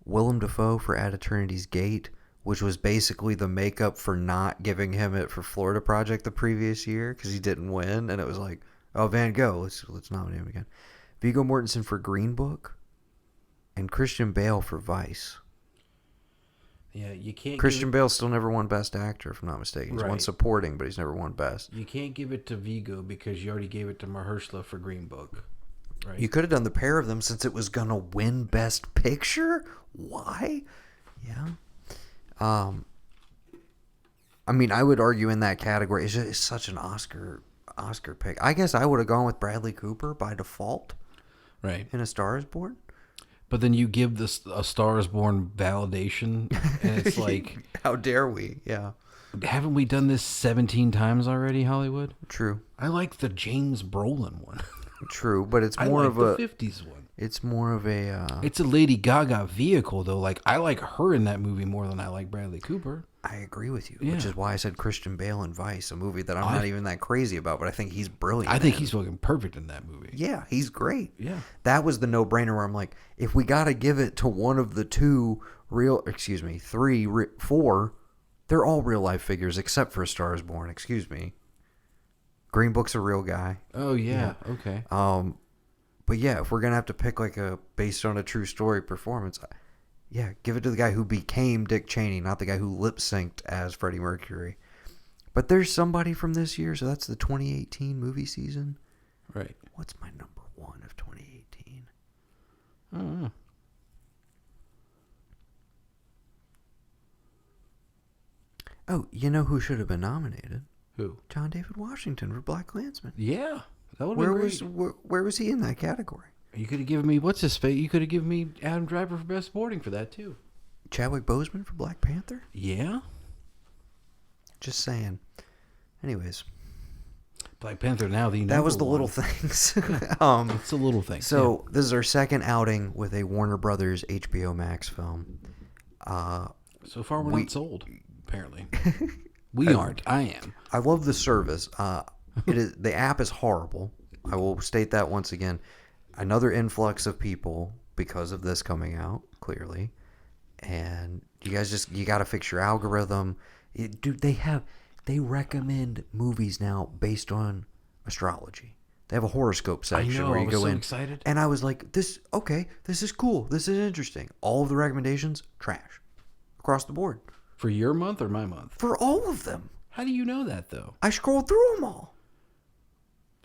Willem Dafoe for At Eternity's Gate, which was basically the makeup for not giving him it for Florida Project the previous year because he didn't win. And it was like, oh, Van Gogh, let's nominate him again. Viggo Mortensen for Green Book. And Christian Bale for Vice. Yeah, you can't. Christian Bale still never won Best Actor, if I'm not mistaken. He's won supporting, but he's never won Best. You can't give it to Viggo because you already gave it to Mahershala for Green Book. Right. You could have done the pair of them since it was going to win Best Picture? Why? Yeah. I mean, I would argue in that category, it's such an Oscar pick. I guess I would have gone with Bradley Cooper by default. Right. In A Star is Born. But then you give this A Star is Born validation, and it's like... How dare we? Yeah. Haven't we done this 17 times already, Hollywood? True. I like the James Brolin one. True, but it's more of the 50s one. It's more of a... It's a Lady Gaga vehicle, though. Like, I like her in that movie more than I like Bradley Cooper. I agree with you, which is why I said Christian Bale in Vice, a movie that I'm not even that crazy about, but I think he's brilliant. I think he's fucking perfect in that movie. Yeah, he's great. Yeah. That was the no-brainer where I'm like, if we got to give it to one of the four, they're all real-life figures except for A Star is Born, excuse me. Green Book's a real guy. Oh, yeah. Okay. But yeah, if we're going to have to pick like a based on a true story performance, yeah, give it to the guy who became Dick Cheney, not the guy who lip-synced as Freddie Mercury. But there's somebody from this year, so that's the 2018 movie season. Right. What's my number one of 2018? I don't know. Oh, you know who should have been nominated? Who? John David Washington for Black Klansman. Yeah. That would have been great. Where was he in that category? You could have given me, what's his face? You could have given me Adam Driver for Best Supporting for that, too. Chadwick Boseman for Black Panther? Yeah. Just saying. Anyways. Black Panther now, the number That was the one. little things. It's the little things. So, this is our second outing with a Warner Brothers HBO Max film. So far, we're not sold, apparently. We aren't. I am. I love the service. The app is horrible. I will state that once again. Another influx of people because of this coming out, clearly. And you guys you got to fix your algorithm. Dude, they recommend movies now based on astrology. They have a horoscope section where you go in. Excited. And I was like, this is cool. This is interesting. All of the recommendations, trash. Across the board. For your month or my month? For all of them. How do you know that, though? I scrolled through them all.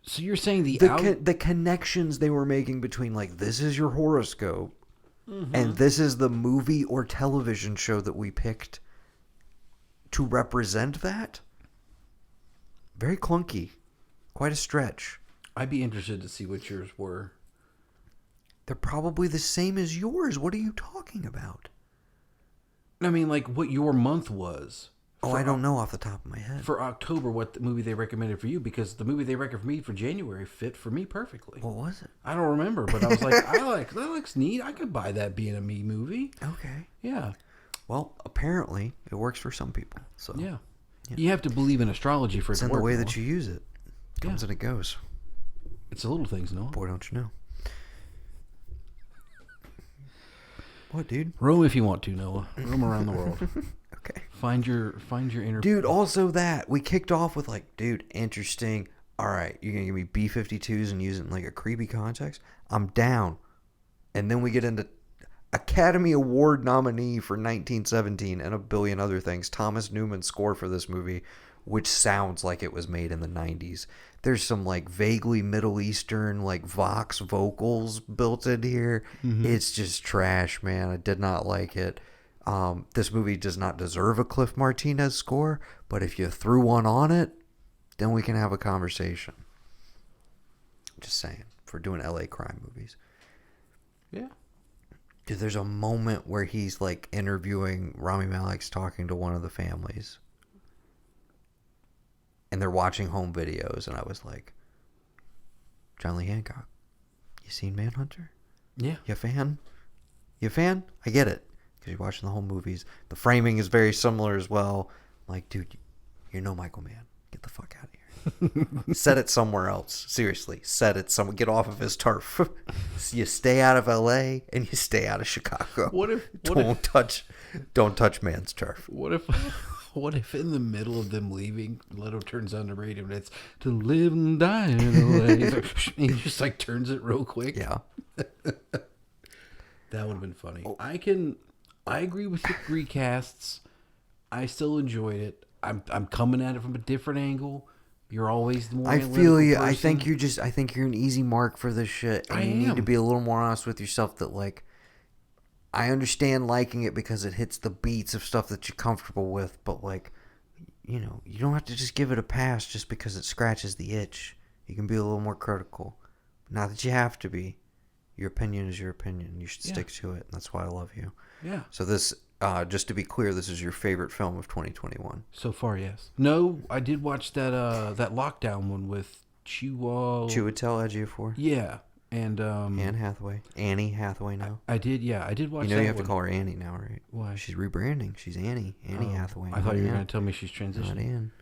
So you're saying the connections they were making between, like, this is your horoscope and this is the movie or television show that we picked to represent that? Very clunky. Quite a stretch. I'd be interested to see what yours were. They're probably the same as yours. What are you talking about? I mean, like, what your month was. Oh, I don't know off the top of my head. For October, what the movie they recommended for you, because the movie they recommended for me for January fit for me perfectly. What was it? I don't remember, but I was like, that looks neat. I could buy that being a me movie. Okay. Yeah. Well, apparently, it works for some people. So yeah. You have to believe in astrology for it it's to in work. the way that you use it. It comes and it goes. It's the little things, Noah. Boy, don't you know. What, dude? Roam if you want to, Noah. Roam around the world. Okay. Find your inner... Dude, also that. We kicked off with like, dude, interesting. All right, you're going to give me B-52s and use it in like a creepy context? I'm down. And then we get into Academy Award nominee for 1917 and a billion other things. Thomas Newman's score for this movie, which sounds like it was made in the 90s. There's some like vaguely Middle Eastern like Vox vocals built in here. It's just trash, man. I did not like it. This movie does not deserve a Cliff Martinez score, but if you threw one on it, then we can have a conversation. Just saying, for doing LA crime movies. Yeah. Dude, there's a moment where he's like interviewing Rami Malek's talking to one of the families. And they're watching home videos, and I was like, John Lee Hancock. You seen Manhunter? Yeah. You a fan? You a fan? I get it. Because you're watching the whole movies. The framing is very similar as well. Like, dude, you're no Michael Mann. Get the fuck out of here. Set it somewhere else. Seriously. Set it somewhere. Get off of his turf. You stay out of LA and you stay out of Chicago. Don't touch man's turf. What if in the middle of them leaving, Leto turns on the radio and it's to live and die in LA. And he just like turns it real quick. Yeah. That would have been funny. I agree with the recasts. I still enjoyed it. I'm coming at it from a different angle. You're always the more I feel you. person. I think you're an easy mark for this shit. And you need to be a little more honest with yourself that, like, I understand liking it because it hits the beats of stuff that you're comfortable with, but, like, you know, you don't have to just give it a pass just because it scratches the itch. You can be a little more critical. Not that you have to be. Your opinion is your opinion. You should stick to it. And that's why I love you. Yeah. So this, just to be clear, this is your favorite film of 2021. So far, yes. No, I did watch that lockdown one with Chiwetel Ejiofor. Yeah. And Anne Hathaway. Annie Hathaway now. I did watch that. You know you have one. to call her Annie now, right? Why? She's rebranding. She's Annie. Annie Hathaway. I thought you were going to tell me she's transitioning. Not Anne.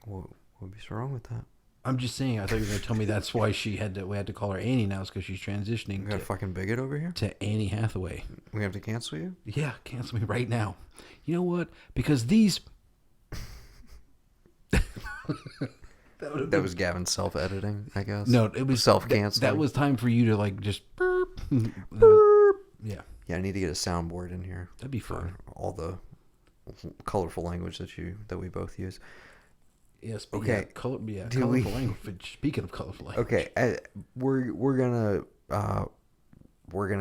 What would be so wrong with that? I'm just saying. I thought you were going to tell me that's why we had to call her Annie now, is because she's transitioning. We got a fucking bigot over here? To Annie Hathaway. We have to cancel you? Yeah, cancel me right now. You know what? Because these... That was Gavin's self-editing, I guess. No, it was self-canceling. That was time for you to like just burp. Burp. Yeah. Yeah, I need to get a soundboard in here. That'd be fun. All the colorful language that we both use. Yes. Okay. Colorful language. Speaking of colorful language. Okay. We're gonna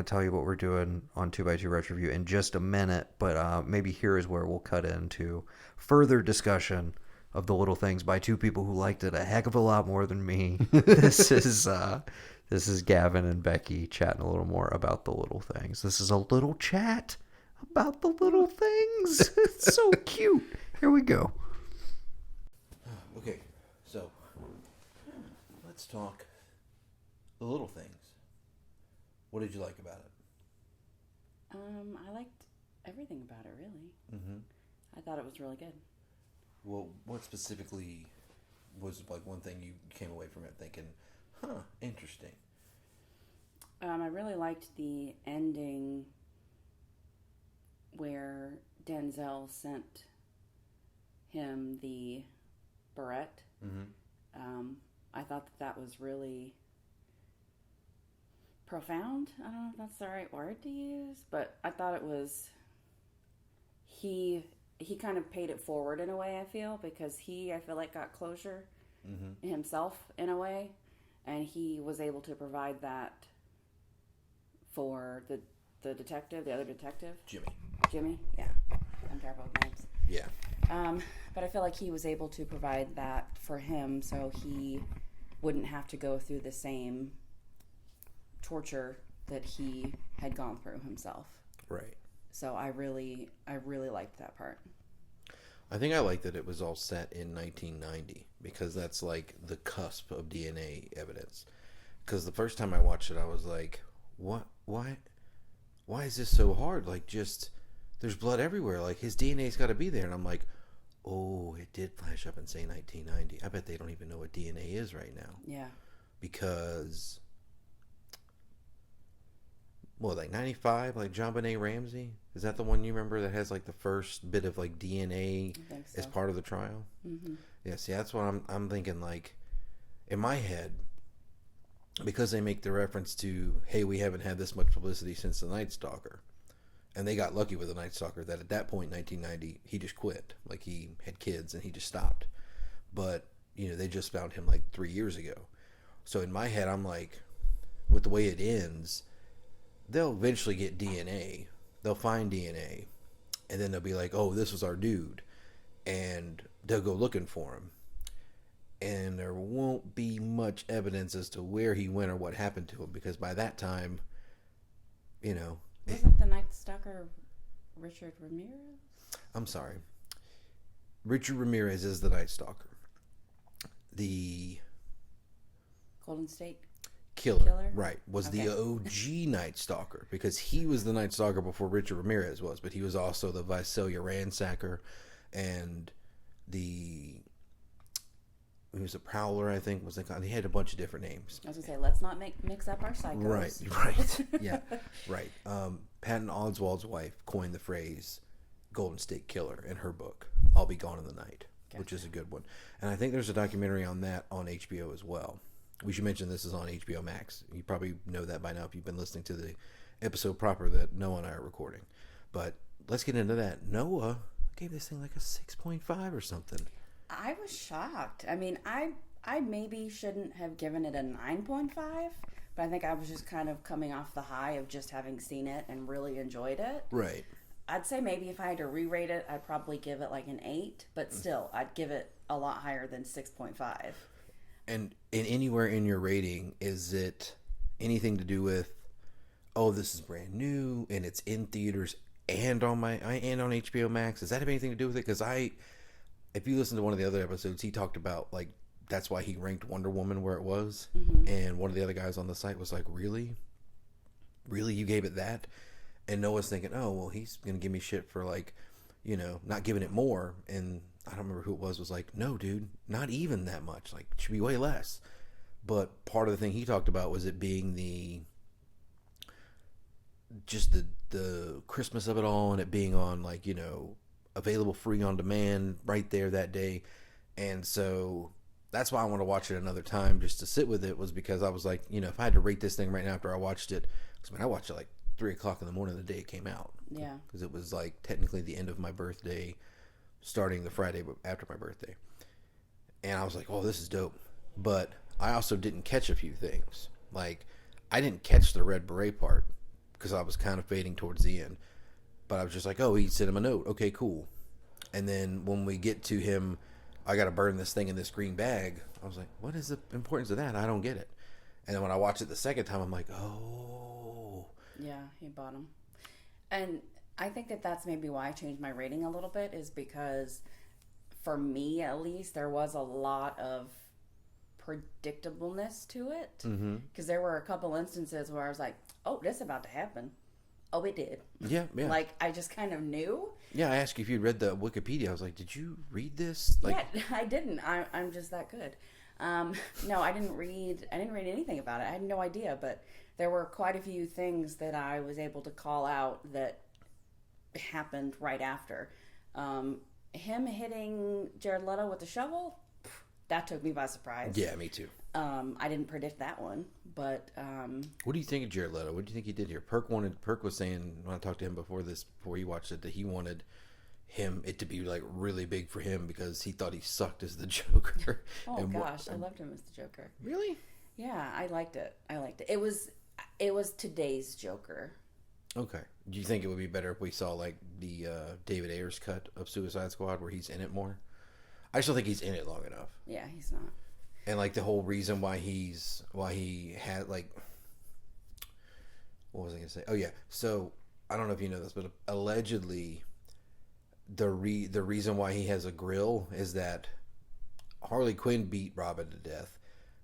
tell you what we're doing on 2x2 Retro Review in just a minute, but maybe here is where we'll cut into further discussion of The Little Things by two people who liked it a heck of a lot more than me. This is Gavin and Becky chatting a little more about The Little Things. This is a little chat about The Little Things. It's so cute. Here we go. Okay, so let's talk The Little Things. What did you like about it? I liked everything about it, really. Mm-hmm. I thought it was really good. Well, what specifically was like one thing you came away from it thinking, interesting? I really liked the ending where Denzel sent him the barrette. Mm-hmm. I thought that was really profound. I don't know if that's the right word to use, but I thought it was... He kind of paid it forward in a way, I feel, because I feel like got closure himself in a way, and he was able to provide that for the detective, the other detective. Jimmy, yeah. I'm terrible with names. Yeah. But I feel like he was able to provide that for him so he wouldn't have to go through the same torture that he had gone through himself. Right. So I really liked that part. I think I liked that it was all set in 1990 because that's like the cusp of DNA evidence. Because the first time I watched it, I was like, "What? Why is this so hard? Like, just there's blood everywhere. Like his DNA's got to be there." And I'm like, "Oh, it did flash up and say 1990. I bet they don't even know what DNA is right now." Yeah. Because. Well, like 95, like JonBenet Ramsey? Is that the one you remember that has like the first bit of like DNA as part of the trial? Mm-hmm. Yeah, see, that's what I'm thinking. Like in my head, because they make the reference to, hey, we haven't had this much publicity since the Night Stalker, and they got lucky with the Night Stalker that at that point, 1990, he just quit. Like he had kids and he just stopped. But you know, they just found him like 3 years ago. So in my head, I'm like, with the way it ends. They'll eventually get DNA. They'll find DNA. And then they'll be like, oh, this was our dude. And they'll go looking for him. And there won't be much evidence as to where he went or what happened to him. Because by that time, you know. Wasn't the Night Stalker Richard Ramirez? I'm sorry. Richard Ramirez is the Night Stalker. The Golden State Killer, right, was okay. the OG Night Stalker, because he was the Night Stalker before Richard Ramirez was, but he was also the Visalia ransacker, and he was a Prowler, I think, was he had a bunch of different names. I was gonna say, let's not mix up our psychos. Right, yeah, right. Patton Oswalt's wife coined the phrase Golden State Killer in her book, I'll Be Gone in the Night, which is a good one. And I think there's a documentary on that on HBO as well. We should mention this is on HBO Max. You probably know that by now if you've been listening to the episode proper that Noah and I are recording. But let's get into that. Noah gave this thing like a 6.5 or something. I was shocked. I mean, I maybe shouldn't have given it a 9.5, but I think I was just kind of coming off the high of just having seen it and really enjoyed it. Right. I'd say maybe if I had to re-rate it, I'd probably give it like an 8, but still, I'd give it a lot higher than 6.5. And anywhere in your rating, is it anything to do with, oh, this is brand new and it's in theaters and on HBO Max? Does that have anything to do with it? Because if you listen to one of the other episodes, he talked about like that's why he ranked Wonder Woman where it was, and one of the other guys on the site was like, really, you gave it that? And Noah's thinking, oh well, he's gonna give me shit for like, not giving it more. And I don't remember who it was like, no, dude, not even that much. Like, it should be way less. But part of the thing he talked about was it being the Christmas of it all, and it being on like, available free on demand right there that day. And so that's why I want to watch it another time just to sit with it, was because I was like, if I had to rate this thing right now after I watched it, because I watched it like 3 o'clock in the morning the day it came out. Yeah. Because it was like technically the end of my birthday, starting the Friday after my birthday. And I was like, oh, this is dope. But I also didn't catch a few things. Like, I didn't catch the Red Beret part because I was kind of fading towards the end. But I was just like, oh, he sent him a note. Okay, cool. And then when we get to him, I got to burn this thing in this green bag. I was like, what is the importance of that? I don't get it. And then when I watched it the second time, I'm like, oh. Yeah, he bought him. And I think that's maybe why I changed my rating a little bit, is because for me at least there was a lot of predictableness to it, because there were a couple instances where I was like, oh, this is about to happen. Oh, it did. Yeah. Like, I just kind of knew. Yeah, I asked you if you'd read the Wikipedia. I was like, did you read this? Like, yeah, I didn't. I'm just that good. No, I didn't read anything about it. I had no idea, but there were quite a few things that I was able to call out that happened right after. Him hitting Jared Leto with the shovel, that took me by surprise. Yeah, me too. I didn't predict that one, but what do you think of Jared Leto? What do you think he did here? Perk was saying when I talked to him before he watched it, that he wanted it to be like really big for him because he thought he sucked as the Joker. Oh gosh, I loved him as the Joker. Really? Yeah, I liked it. It was today's Joker. Okay. Do you think it would be better if we saw like the David Ayer's cut of Suicide Squad where he's in it more? I still think he's in it long enough. Yeah, he's not. And like the whole reason why he had like, what was I gonna say? Oh yeah. So I don't know if you know this, but allegedly the reason why he has a grill is that Harley Quinn beat Robin to death,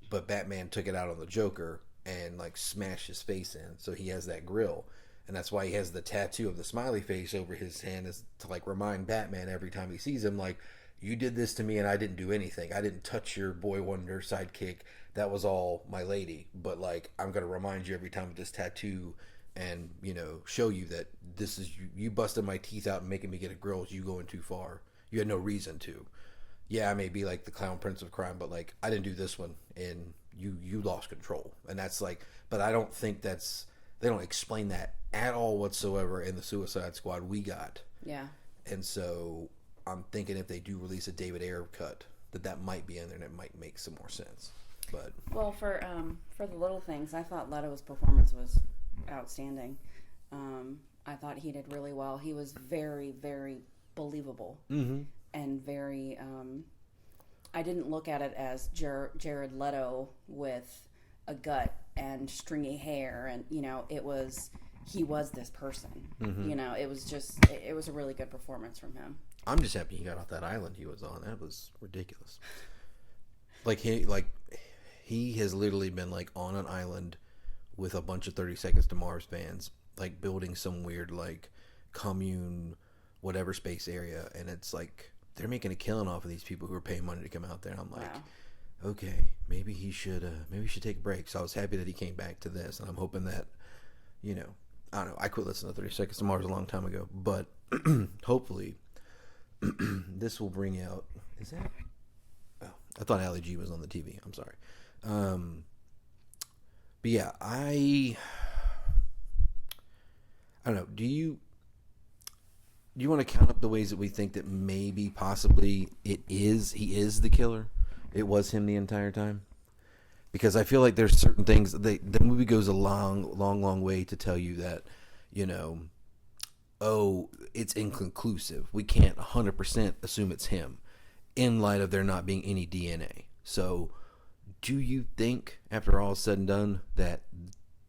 but Batman took it out on the Joker and like smashed his face in, so he has that grill. And that's why he has the tattoo of the smiley face over his hand, is to like remind Batman every time he sees him, like, you did this to me and I didn't do anything. I didn't touch your boy wonder sidekick. That was all my lady. But like, I'm going to remind you every time with this tattoo and, show you that this is you busting my teeth out and making me get a grill. You going too far. You had no reason to. Yeah, I may be like the clown prince of crime, but like, I didn't do this one and you lost control. And that's like, but I don't think they don't explain that at all whatsoever in the Suicide Squad we got. Yeah. And so I'm thinking if they do release a David Ayer cut, that might be in there and it might make some more sense. But well, for the little things, I thought Leto's performance was outstanding. I thought he did really well. He was very, very believable, and very. I didn't look at it as Jared Leto with a gut and stringy hair, and he was this person. It was a really good performance from him. I'm just happy he got off that island he was on. That was ridiculous. Like he He has literally been like on an island with a bunch of 30 Seconds to Mars fans, like building some weird like commune, whatever space area, and it's like they're making a killing off of these people who are paying money to come out there. And I'm like, okay, maybe he should take a break. So I was happy that he came back to this, and I'm hoping that, you know, I don't know. I quit listening to 30 Seconds to Mars a long time ago, but hopefully this will bring out. Is that? Oh, I thought Ali G was on the TV. I'm sorry. But yeah, I don't know. Do you want to count up the ways that we think that maybe possibly he is the killer? It was him the entire time? Because I feel like there's certain things the movie goes a long way to tell you that, you know, oh, it's inconclusive. We can't 100% assume it's him in light of there not being any DNA. So do you think, after all is said and done, that,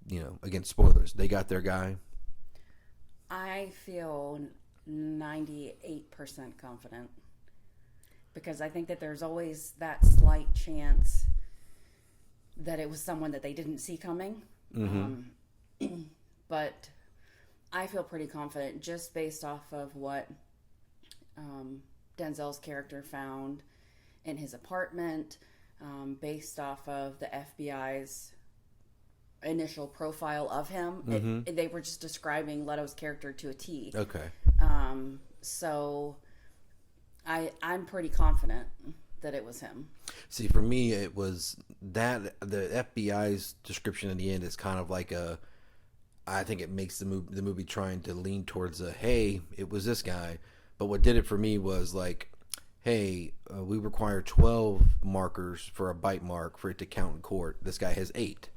you know, again, spoilers, they got their guy? I feel 98% confident, because I think that there's always that slight chance that it was someone that they didn't see coming. But I feel pretty confident just based off of what Denzel's character found in his apartment, based off of the FBI's initial profile of him. They were just describing Leto's character to a T. Okay. So I'm pretty confident that it was him. See, for me, it was that the FBI's description in the end is kind of like I think it makes the movie trying to lean towards hey, it was this guy. But what did it for me was like, hey, we require 12 markers for a bite mark for it to count in court. This guy has 8.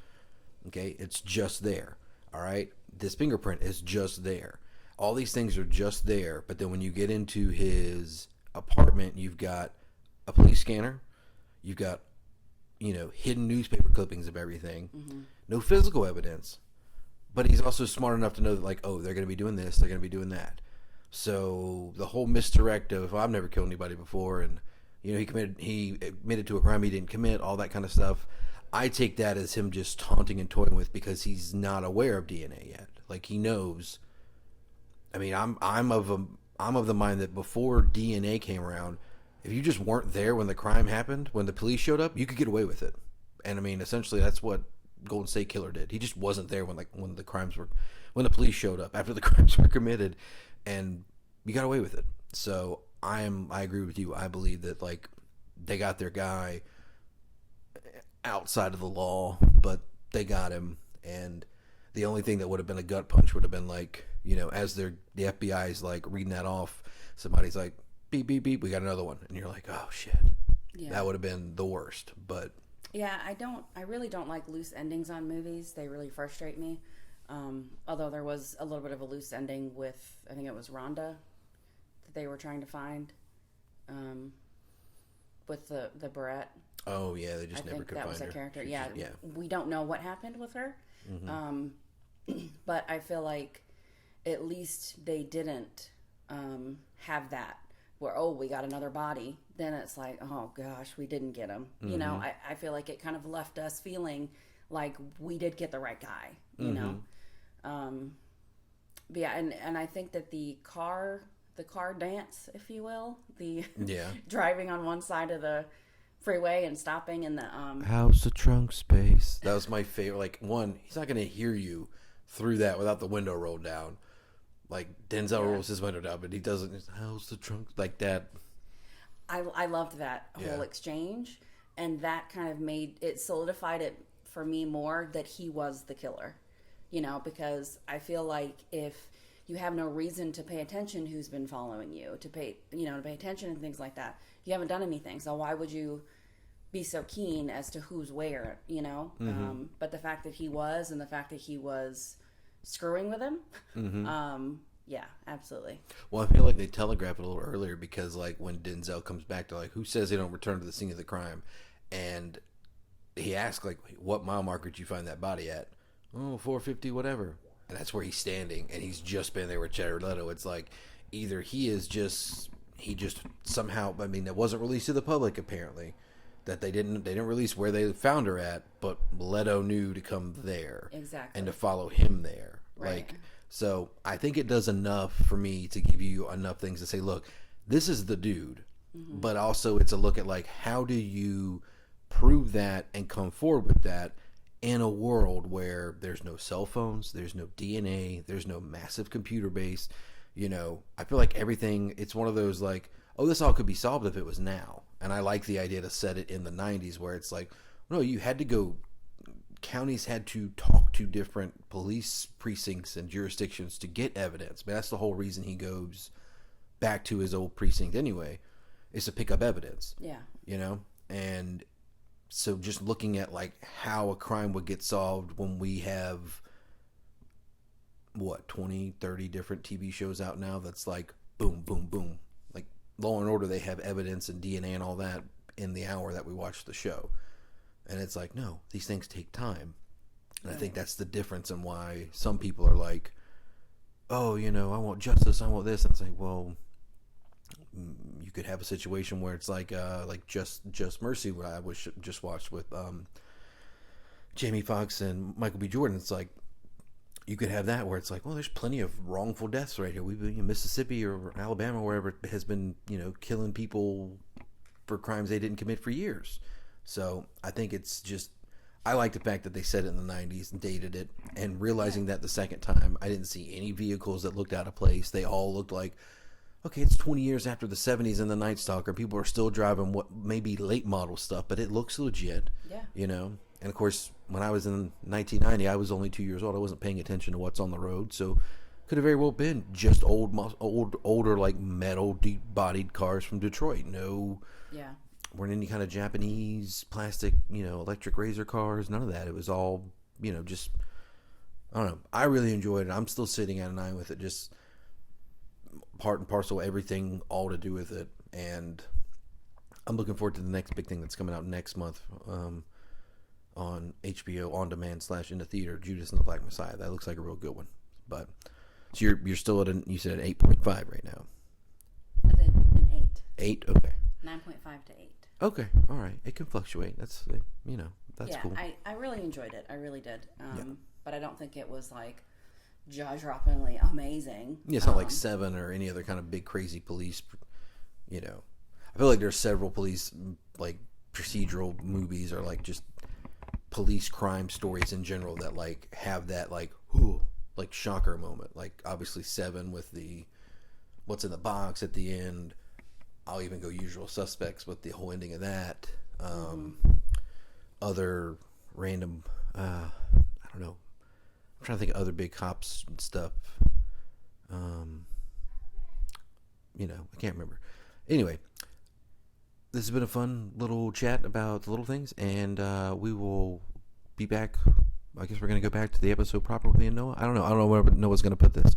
Okay, it's just there. All right, this fingerprint is just there. All these things are just there. But then when you get into his apartment, you've got a police scanner, you've got, you know, hidden newspaper clippings of everything, no physical evidence. But he's also smart enough to know that, like, oh, they're going to be doing this, they're going to be doing that. So the whole misdirect of, I've never killed anybody before, and, you know, he admitted to a crime he didn't commit, all that kind of stuff. I take that as him just taunting and toying with, because he's not aware of DNA yet. Like, he knows. I mean, I'm of the mind that before DNA came around, if you just weren't there when the crime happened, when the police showed up, you could get away with it. And I mean, essentially, that's what Golden State Killer did. He just wasn't there when the police showed up after the crimes were committed, and you got away with it. So I agree with you. I believe that, like, they got their guy outside of the law, but they got him. And the only thing that would have been a gut punch would have been, like, you know, as the FBI is like reading that off, somebody's like, beep, beep, beep, we got another one. And you're like, oh shit. Yeah. That would have been the worst. But yeah, I really don't like loose endings on movies. They really frustrate me. Although there was a little bit of a loose ending with, I think it was Rhonda that they were trying to find, with the Barrette. Oh yeah, they just never could find her. I think that was a character. Yeah, we don't know what happened with her. But I feel like at least they didn't have that where, oh, we got another body. Then it's like, oh gosh, we didn't get him. You know, I feel like it kind of left us feeling like we did get the right guy, you know? But yeah, and I think that the car dance, if you will, the driving on one side of the freeway and stopping in the how's the trunk space? That was my favorite. Like, one, he's not gonna hear you through that without the window rolled down. Like, Denzel rolls his window down, but he doesn't. How's the trunk? Like that. I loved that whole exchange, and that kind of made it, solidified it for me more that he was the killer. You know, because I feel like if you have no reason to pay attention who's been following you, to pay attention and things like that, you haven't done anything. So why would you be so keen as to who's where, you know? But the fact that he was, and the fact that he was screwing with him, yeah, absolutely. Well, I feel like they telegraphed it a little earlier, because, like, when Denzel comes back to, like, who says they don't return to the scene of the crime, and he asks, like, what mile marker did you find that body at? Oh, 450, whatever. And that's where he's standing, and he's just been there with Jared Leto. It's like, either he just somehow, I mean, that wasn't released to the public, apparently, that they didn't release where they found her at, but Leto knew to come there. Exactly. And to follow him there. Right. Like, so I think it does enough for me to give you enough things to say, look, this is the dude. Mm-hmm. But also it's a look at like, how do you prove that and come forward with that in a world where there's no cell phones, there's no DNA, there's no massive computer base. You know, I feel like everything, it's one of those like, oh, this all could be solved if it was now. And I like the idea to set it in the 90s where it's like, no, you had to go, counties had to talk to different police precincts and jurisdictions to get evidence. But that's the whole reason he goes back to his old precinct anyway, is to pick up evidence. Yeah. You know? And so just looking at like how a crime would get solved when we have, what, 20, 30 different TV shows out now that's like boom, boom, boom. Like Law and Order, they have evidence and DNA and all that in the hour that we watch the show. And it's like, no, these things take time. And I think that's the difference in why some people are like, oh, you know, I want justice, I want this. And it's like, well, you could have a situation where it's like Just Mercy, what I was just watched with Jamie Foxx and Michael B. Jordan. It's like, you could have that where it's like, well, there's plenty of wrongful deaths right here. We've been in Mississippi or Alabama, wherever it has been, you know, killing people for crimes they didn't commit for years. So I think it's just, I like the fact that they said it in the 90s and dated it, and realizing that the second time, I didn't see any vehicles that looked out of place. They all looked like, okay, it's 20 years after the 70s and the Night Stalker. People are still driving what may be late model stuff, but it looks legit. Yeah. You know? And of course, when I was in 1990, I was only 2 years old. I wasn't paying attention to what's on the road, so could have very well been just older like metal deep-bodied cars from Detroit. No. Yeah. Weren't any kind of Japanese plastic, you know, electric razor cars. None of that. It was all, you know, just, I don't know. I really enjoyed it. I'm still sitting at a 9 with it. Just part and parcel, everything, all to do with it. And I'm looking forward to the next big thing that's coming out next month on HBO on demand / in the theater, Judas and the Black Messiah. That looks like a real good one. But so you're still at you said 8.5 right now. An 8. 8, okay. 9.5 to 8. Okay, all right. It can fluctuate. That's, you know, that's cool. I really enjoyed it. I really did. But I don't think it was like jaw-droppingly amazing. Yeah, it's not like Seven or any other kind of big crazy police. You know, I feel like there's several police like procedural movies or like just police crime stories in general that like have that like like shocker moment. Like obviously Seven with the what's in the box at the end. I'll even go Usual Suspects with the whole ending of that. Other random, I don't know. I'm trying to think of other big cops and stuff. You know, I can't remember. Anyway, this has been a fun little chat about the little things, and we will be back. I guess we're going to go back to the episode proper with me and Noah. I don't know where Noah's going to put this,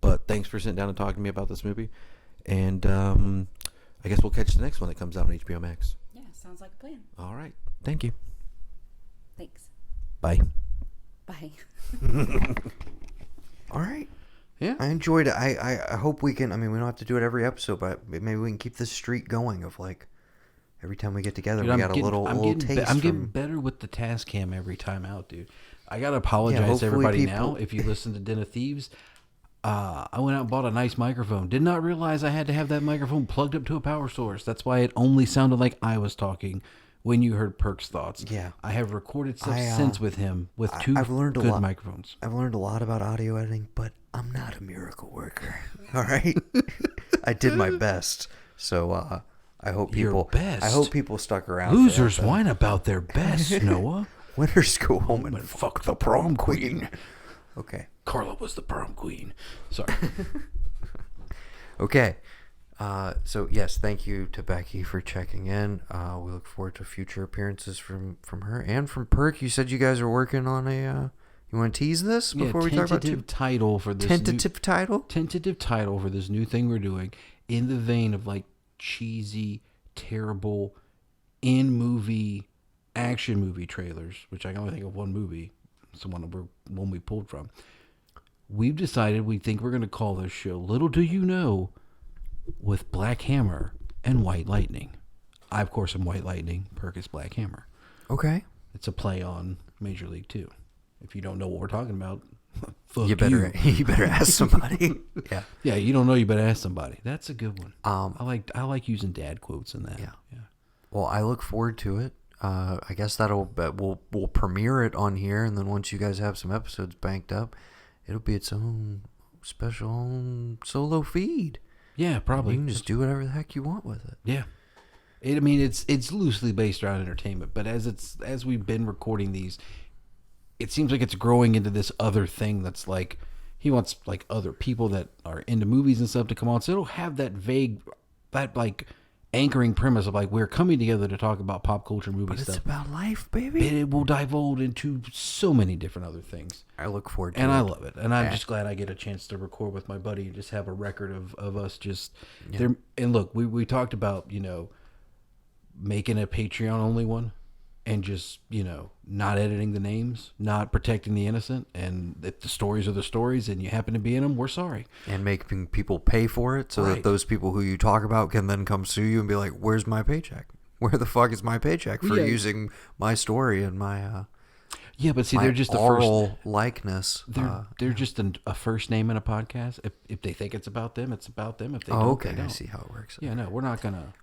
but thanks for sitting down and talking to me about this movie. And I guess we'll catch the next one that comes out on HBO Max. Yeah, sounds like a plan. All right. Thank you. Thanks. Bye. Bye. All right. Yeah. I enjoyed it. I hope we can, I mean, we don't have to do it every episode, but maybe we can keep this streak going of like every time we get together, we got a little taste. I'm getting better with the task cam every time out, dude. I got to apologize to everybody now if you listen to Den of Thieves. I went out and bought a nice microphone. Did not realize I had to have that microphone plugged up to a power source. That's why it only sounded like I was talking when you heard Perk's thoughts. Yeah. I have recorded stuff since with him with two good microphones. I've learned a lot about audio editing, but I'm not a miracle worker. All right? I did my best. So I hope people stuck around. Losers whine about their best, Noah. Winners go home and fuck the prom queen. Okay. Carla was the prom queen. Sorry. Okay. So yes, thank you to Becky for checking in. We look forward to future appearances from her and from Perk. You said you guys are working on a. You want to tease this before we talk about tentative title for this tentative title for this new thing we're doing, in the vein of like cheesy, terrible, in movie action movie trailers, which I can only think of one movie. It's the one we pulled from. We've decided we think we're going to call this show Little Do You Know with Black Hammer and White Lightning. I, of course, am White Lightning. Perk is Black Hammer. Okay. It's a play on Major League 2. If you don't know what we're talking about, fuck you better ask somebody. Yeah. Yeah, you don't know, you better ask somebody. That's a good one. I like using dad quotes in that. Yeah. Well, I look forward to it. I guess we'll premiere it on here, and then once you guys have some episodes banked up, it'll be its own special solo feed. Yeah, probably. And you can just do whatever the heck you want with it. Yeah. It's loosely based around entertainment, but as we've been recording these, it seems like it's growing into this other thing that's like he wants like other people that are into movies and stuff to come on. So it'll have that like anchoring premise of like we're coming together to talk about pop culture movie stuff. But it's about life, baby. But it will divulge into so many different other things. I look forward to it. And I love it. And I'm just glad I get a chance to record with my buddy and just have a record of us just there. And look, we talked about, making a Patreon only one and just, not editing the names, not protecting the innocent. And if the stories are the stories and you happen to be in them, we're sorry. And making people pay for it so that those people who you talk about can then come sue you and be like, where's my paycheck? Where the fuck is my paycheck for using my story and my yeah, but see, they're just a oral likeness. They're just a first name in a podcast. If they think it's about them, it's about them. If they don't, okay, they don't. I see how it works. Yeah, no, we're not gonna,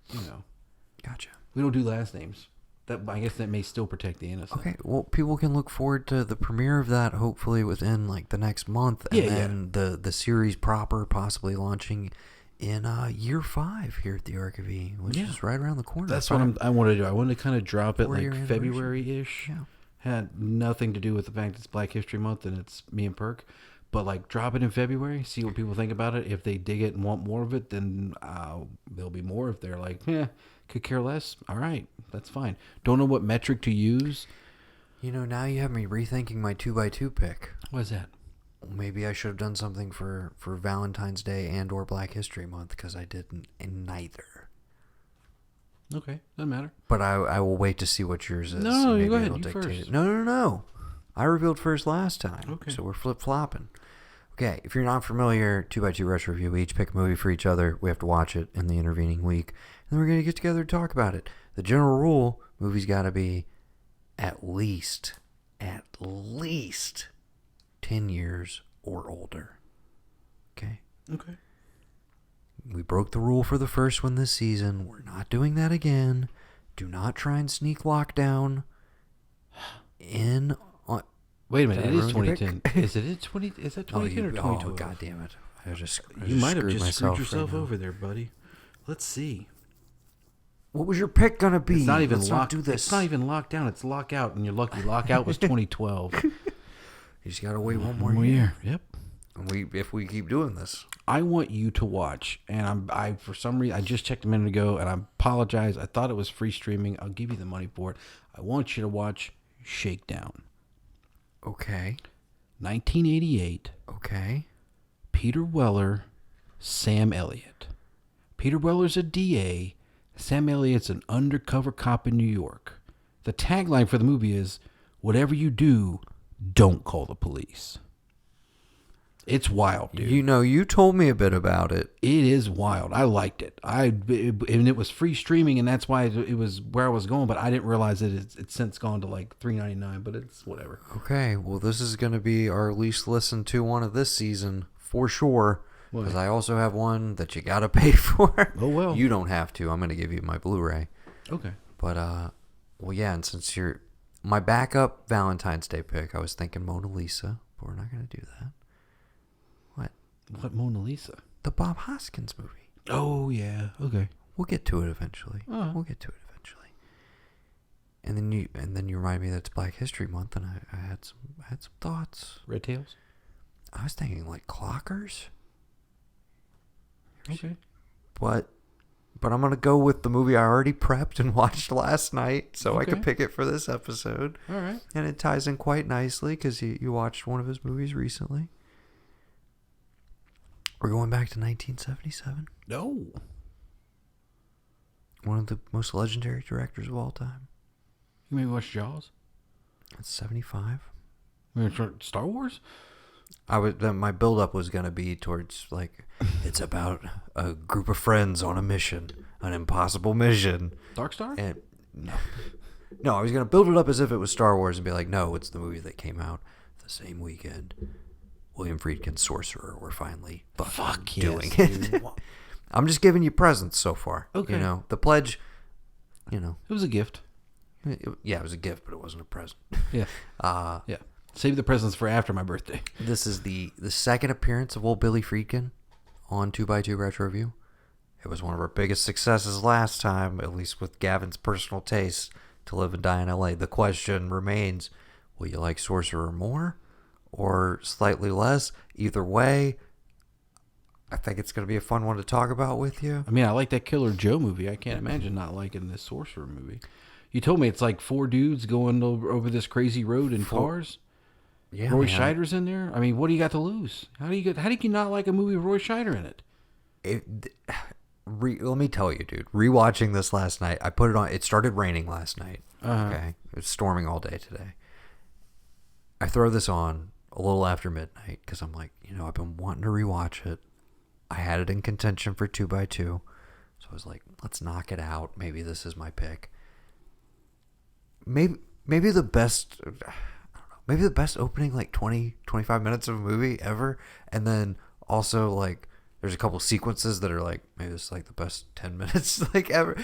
Gotcha. We don't do last names. I guess that may still protect the innocent. Okay, well, people can look forward to the premiere of that hopefully within like the next month, and then the series proper possibly launching in year 5 here at the ARK of E, which is right around the corner. That's what I want to do. I want to kind of drop it like February-ish. Yeah. Had nothing to do with the fact it's Black History Month and it's me and Perk, but like drop it in February, see what people think about it. If they dig it and want more of it, then there'll be more. If they're like, could care less, all right, that's fine. Don't know what metric to use. Now you have me rethinking my 2x2 pick. What is that? Maybe I should have done something for Valentine's Day and or Black History Month because I didn't in neither. Okay, doesn't matter. But I will wait to see what yours is. No, you go ahead. You first. No. I revealed first last time. Okay. So we're flip-flopping. Okay, if you're not familiar, 2x2 Retro Review, we each pick a movie for each other. We have to watch it in the intervening week. And then we're going to get together to talk about it. The general rule, movie's got to be at least 10 years or older. Okay? Okay. We broke the rule for the first one this season. We're not doing that again. Do not try and sneak lockdown in on... Wait a minute, it is 2010. Is it 20? Is that 2010 or 2012? Oh, God damn it. You might have just screwed yourself over there, buddy. Let's see. What was your pick going to be? It's not even locked. Do this. It's not even locked down. It's lockout, and you're lucky. Lockout was 2012. You just got to wait one more year. Yep. And if we keep doing this. I want you to watch, and I for some reason, I just checked a minute ago, and I apologize. I thought it was free streaming. I'll give you the money for it. I want you to watch Shakedown. Okay. 1988. Okay. Peter Weller, Sam Elliott. Peter Weller's a DA. Sam Elliott's an undercover cop in New York. The tagline for the movie is, "Whatever you do, don't call the police." It's wild, dude. You told me a bit about it. It is wild. I liked it. And it was free streaming, and that's why it was where I was going. But I didn't realize that it's since gone to like $3.99. But it's whatever. Okay, well, this is going to be our least listened to one of this season for sure. Because I also have one that you got to pay for. Oh well. You don't have to. I'm going to give you my Blu-ray. Okay. But well, yeah. And since you're my backup Valentine's Day pick, I was thinking Mona Lisa, but we're not going to do that. What Mona Lisa? The Bob Hoskins movie. Oh, yeah. Okay. We'll get to it eventually. We'll get to it eventually. And then you remind me that it's Black History Month, and I had some thoughts. Red Tails? I was thinking like Clockers. Okay. But I'm going to go with the movie I already prepped and watched last night, so I could pick it for this episode. All right. And it ties in quite nicely because you watched one of his movies recently. We're going back to 1977. No. One of the most legendary directors of all time. You maybe watch Jaws? That's 75. Star Wars? My build-up was going to be towards, like, it's about a group of friends on a mission. an impossible mission. Dark Star? And no, I was going to build it up as if it was Star Wars and be like, no, it's the movie that came out the same weekend. William Friedkin's Sorcerer. We're finally doing it. I'm just giving you presents so far. Okay. You know, the pledge, you know. It was a gift. It was a gift, but it wasn't a present. Yeah. Yeah. Save the presents for after my birthday. This is the second appearance of old Billy Friedkin on 2x2 Retro Review. It was one of our biggest successes last time, at least with Gavin's personal taste, To Live and Die in L.A. The question remains, will you like Sorcerer more or slightly less? Either way, I think it's going to be a fun one to talk about with you. I mean, I like that Killer Joe movie. I can't imagine not liking this Sorcerer movie. You told me it's like 4 dudes going over this crazy road in cars. Yeah, Roy Scheider's in there. I mean, what do you got to lose? How do you not like a movie with Roy Scheider in it? Let me tell you, dude. Rewatching this last night, I put it on. It started raining last night. Okay, it was storming all day today. I throw this on a little after midnight because I'm like, I've been wanting to rewatch it. I had it in contention for 2x2, so I was like, let's knock it out. Maybe this is my pick. Maybe the best. I don't know. Maybe the best opening 20-25 minutes of a movie ever, and then also there's a couple sequences that are maybe it's the best 10 minutes ever.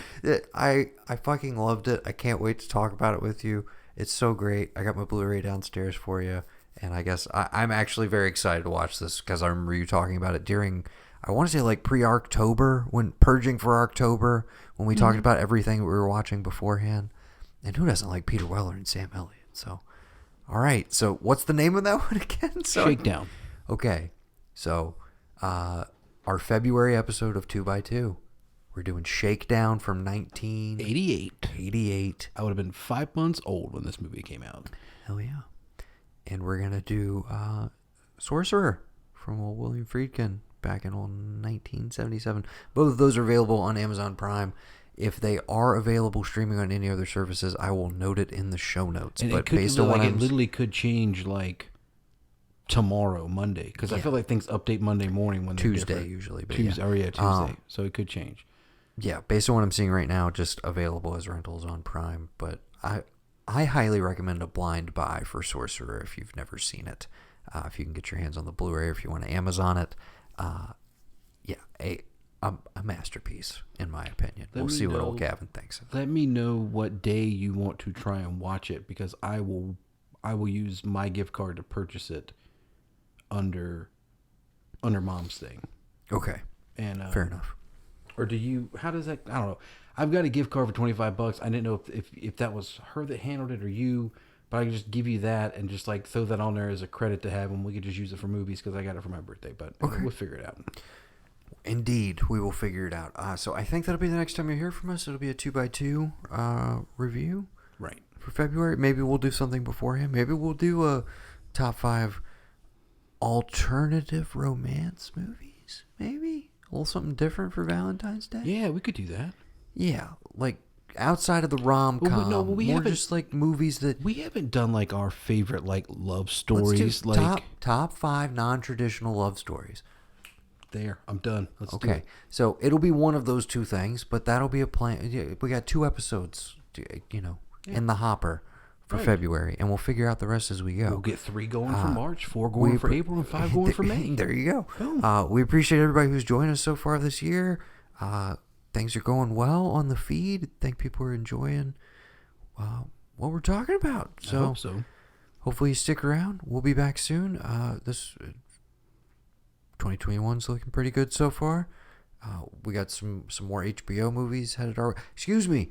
I fucking loved it. I can't wait to talk about it with you. It's so great. I got my Blu-ray downstairs for you, and I guess I'm actually very excited to watch this because I remember you talking about it during, I want to say pre-Arktober, when purging for Arktober, when we talked about everything we were watching beforehand. And who doesn't like Peter Weller and Sam Elliott? So, all right. So what's the name of that one again? Shakedown. Okay. So, our February episode of 2x2, we're doing Shakedown from 1988. I would have been 5 months old when this movie came out. Hell yeah. And we're going to do Sorcerer from old William Friedkin back in old 1977. Both of those are available on Amazon Prime. If they are available streaming on any other services, I will note it in the show notes. And but it could, based on what it literally could change tomorrow, Monday, because I feel like things update Monday morning when they're Tuesday different. usually. But Tuesday. So it could change. Yeah, based on what I'm seeing right now, just available as rentals on Prime. But I highly recommend a blind buy for Sorcerer if you've never seen it. If you can get your hands on the Blu-ray, or if you want to Amazon it, a masterpiece in my opinion. We'll see what old Gavin thinks of it. Let me know what day you want to try and watch it, because I will use my gift card to purchase it under Mom's thing. Okay. And fair enough. Or do you? How does that? I don't know. I've got a gift card for $25. I didn't know if that was her that handled it or you, but I can just give you that and just throw that on there as a credit to have, and we could just use it for movies because I got it for my birthday. But we'll figure it out. Indeed, we will figure it out. So I think that'll be the next time you hear from us. It'll be a 2x2 review. Right. For February. Maybe we'll do something beforehand. Maybe we'll do a top 5 alternative romance movies. Maybe a little something different for Valentine's Day. Yeah, we could do that. Yeah, outside of the rom-com. More just movies that we haven't done our favorite love stories. Let's do top 5 non-traditional love stories. There, I'm done. Let's do it. So it'll be one of those two things, but that'll be a plan. Yeah, we got 2 episodes, in the hopper for February, and we'll figure out the rest as we go. We'll get 3 going for March, 4 going for April, and 5 going for May. There you go. We appreciate everybody who's joined us so far this year. Things are going well on the feed. I think people are enjoying what we're talking about. So, I hope so. Hopefully you stick around. We'll be back soon. This 2021's looking pretty good so far. We got some more HBO movies headed our way. Excuse me.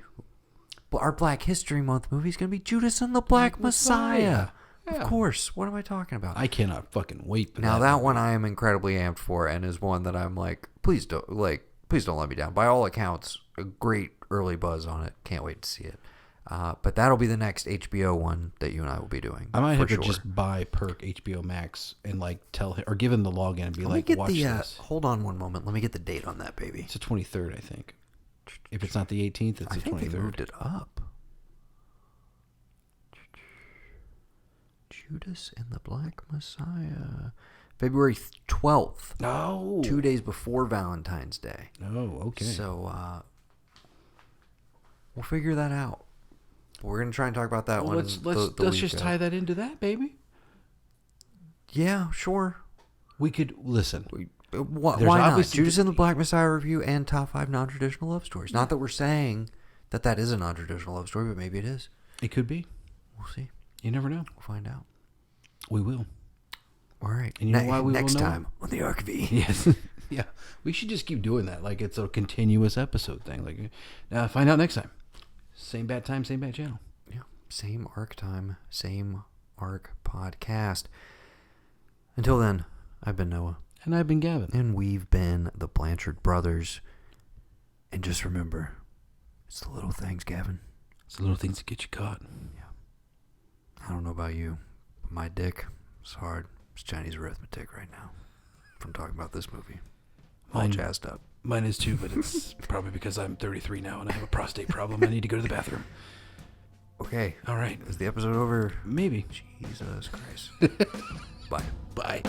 Our Black History Month movie is going to be Judas and the Black Messiah. Yeah. Of course. What am I talking about? I cannot fucking wait for now that one I am incredibly amped for, and is one that I'm please don't let me down. By all accounts, a great early buzz on it. Can't wait to see it. But that'll be the next HBO one that you and I will be doing. I might have to just buy Perk HBO Max and tell him, or give him the login and be watch this. Hold on one moment. Let me get the date on that, baby. It's the 23rd, I think. If it's not the 18th, it's the 23rd. I think they moved it up. Judas and the Black Messiah. February 12th. No. 2 days before Valentine's Day. Oh, okay. So We'll figure that out. We're gonna try and talk about that one. Let's just tie that into that, baby. Yeah, sure. We could listen. Why not? Judas and the Black Messiah review and top 5 non-traditional love stories. Not that we're saying that is a non-traditional love story, but maybe it is. It could be. We'll see. You never know. We'll find out. We will. All right. And you know why we next will know? time on the ARK of E. Yes. Yeah. We should just keep doing that. Like it's a continuous episode thing. Like, find out next time. Same bad time, same bad channel. Yeah. Same ARK time, same ARK podcast. Until then, I've been Noah. And I've been Gavin. And we've been the Blanchard Brothers. And just remember, it's the little things, Gavin. It's the little things that get you caught. Yeah. I don't know about you, but my dick is hard. It's Chinese arithmetic right now from talking about this movie. All jazzed up. Mine is too, but it's probably because I'm 33 now and I have a prostate problem. I need to go to the bathroom. Okay. All right. Is the episode over? Maybe. Jesus Christ. Bye. Bye.